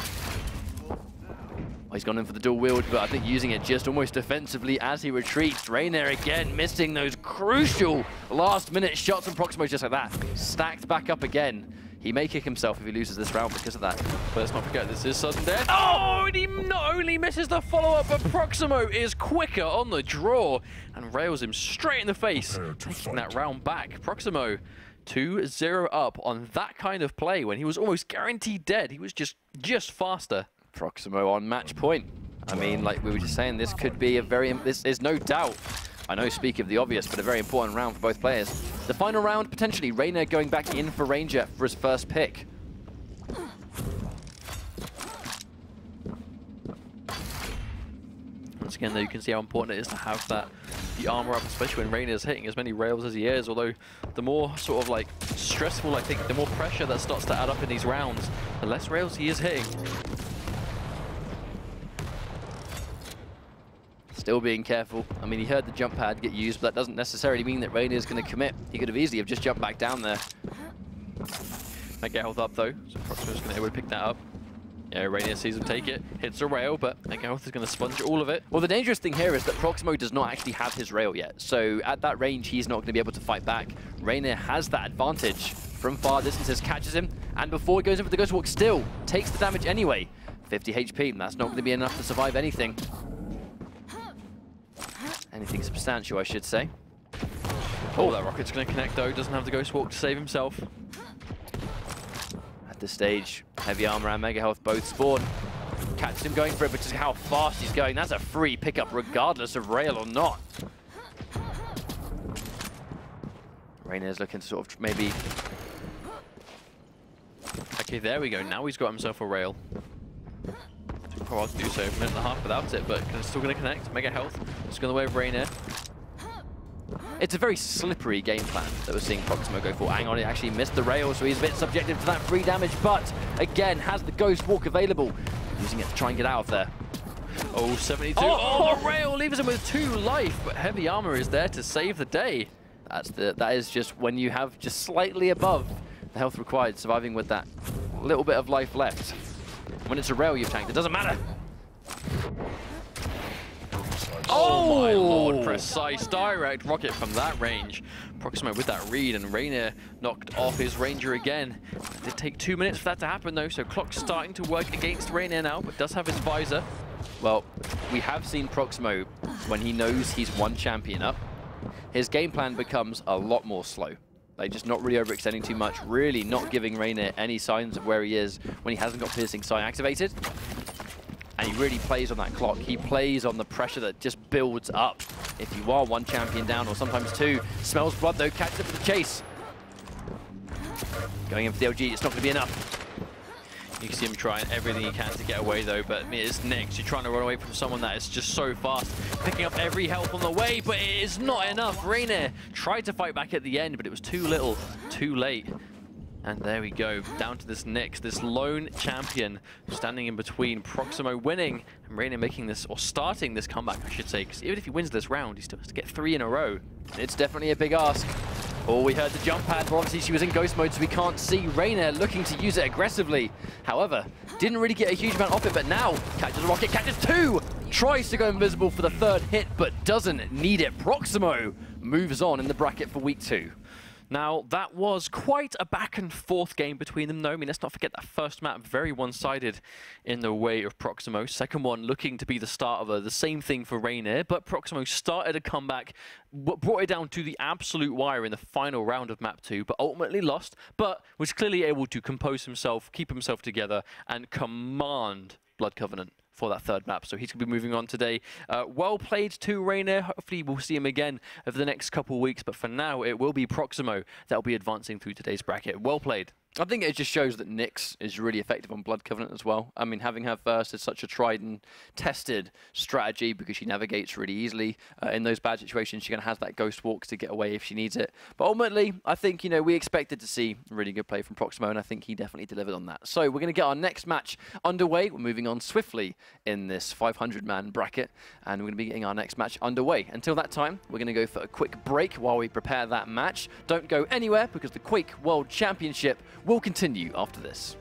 Oh, he's gone in for the dual wield, but I think using it just almost defensively as he retreats. Reynir again missing those crucial last-minute shots, and Proximo's just like that. Stacked back up again. He may kick himself if he loses this round because of that. But let's not forget, this is sudden death. Oh, and he not only misses the follow-up, but Proximo is quicker on the draw and rails him straight in the face, taking that round back. Proximo 2-0 up on that kind of play when he was almost guaranteed dead. He was just faster. Proximo on match point. I mean, like we were just saying, this could be a this is no doubt, I know speak of the obvious, but a very important round for both players. The final round, potentially, Reynir going back in for Ranger for his first pick. Once again, though, you can see how important it is to have the armor up, especially when Reynir is hitting as many rails as he is, although the more sort of like stressful, I think, the more pressure that starts to add up in these rounds, the less rails he is hitting. Still being careful. I mean, he heard the jump pad get used, but that doesn't necessarily mean that Reynir is going to commit. He could have easily just jumped back down there. Mega Health up though, so Proximo's going to be able to pick that up. Yeah, Reynir sees him take it, hits a rail, but Mega Health is going to sponge all of it. Well, the dangerous thing here is that Proximo does not actually have his rail yet, so at that range, he's not going to be able to fight back. Reynir has that advantage from far distances, catches him, and before he goes in for the Ghost Walk, still takes the damage anyway. 50 HP, that's not going to be enough to survive anything. Anything substantial, I should say. Oh, that rocket's going to connect though, doesn't have the Ghost Walk to save himself. At this stage, Heavy Armor and Mega Health both spawn. Catches him going for it, but just how fast he's going. That's a free pickup regardless of rail or not. Reynir's looking to sort of maybe... Okay, there we go. Now he's got himself a rail. Took quite a while to do so, a minute and a half without it, but still going to connect. Mega Health, just going the way of Reynir. It's a very slippery game plan that we're seeing Proximo go for. Hang on, it actually missed the rail, so he's a bit subjective to that free damage, but again, has the Ghost Walk available. Using it to try and get out of there. Oh, 72. Oh, the rail leaves him with 2 life, but Heavy Armor is there to save the day. That is just when you have just slightly above the health required, surviving with that little bit of life left. When it's a rail you've tanked, it doesn't matter. Oh my lord, precise direct rocket from that range. Proximo with that read, and Reynir knocked off his Ranger again. It did take 2 minutes for that to happen though, so clock's starting to work against Reynir now, but does have his visor. Well, we have seen Proximo, when he knows he's one champion up, his game plan becomes a lot more slow. Like, just not really overextending too much, really not giving Reynir any signs of where he is when he hasn't got Piercing Sight activated. And he really plays on that clock. He plays on the pressure that just builds up. If you are one champion down, or sometimes 2, smells blood though, catches up for the chase. Going in for the LG, it's not going to be enough. You can see him trying everything he can to get away though, but it's next. You're trying to run away from someone that is just so fast, picking up every health on the way, but it is not enough. Reynir tried to fight back at the end, but it was too little, too late. And there we go, down to this Nyx, this lone champion standing in between. Proximo winning, and Reynir making this, or starting this comeback, I should say, because even if he wins this round, he still has to get 3 in a row. It's definitely a big ask. Oh, we heard the jump pad, but obviously she was in ghost mode, so we can't see Reynir looking to use it aggressively. However, didn't really get a huge amount off it, but now catches a rocket, catches 2! Tries to go invisible for the 3rd hit, but doesn't need it. Proximo moves on in the bracket for week 2. Now, that was quite a back and forth game between them, though. I mean, let's not forget that first map, very one-sided in the way of Proximo. Second one looking to be the start of the same thing for Reynir, but Proximo started a comeback, brought it down to the absolute wire in the final round of map 2, but ultimately lost, but was clearly able to compose himself, keep himself together, and command Blood Covenant for that 3rd map. So he's going to be moving on today. Well played to Reynir. Hopefully we'll see him again over the next couple of weeks, but for now it will be Proximo that will be advancing through today's bracket. Well played. I think it just shows that Nyx is really effective on Blood Covenant as well. I mean, having her first is such a tried and tested strategy because she navigates really easily. In those bad situations, she kind of has that Ghost Walk to get away if she needs it. But ultimately, I think, you know, we expected to see really good play from Proximo, and I think he definitely delivered on that. So we're going to get our next match underway. We're moving on swiftly in this 500-man bracket, and we're going to be getting our next match underway. Until that time, we're going to go for a quick break while we prepare that match. Don't go anywhere because the Quake World Championship will continue after this.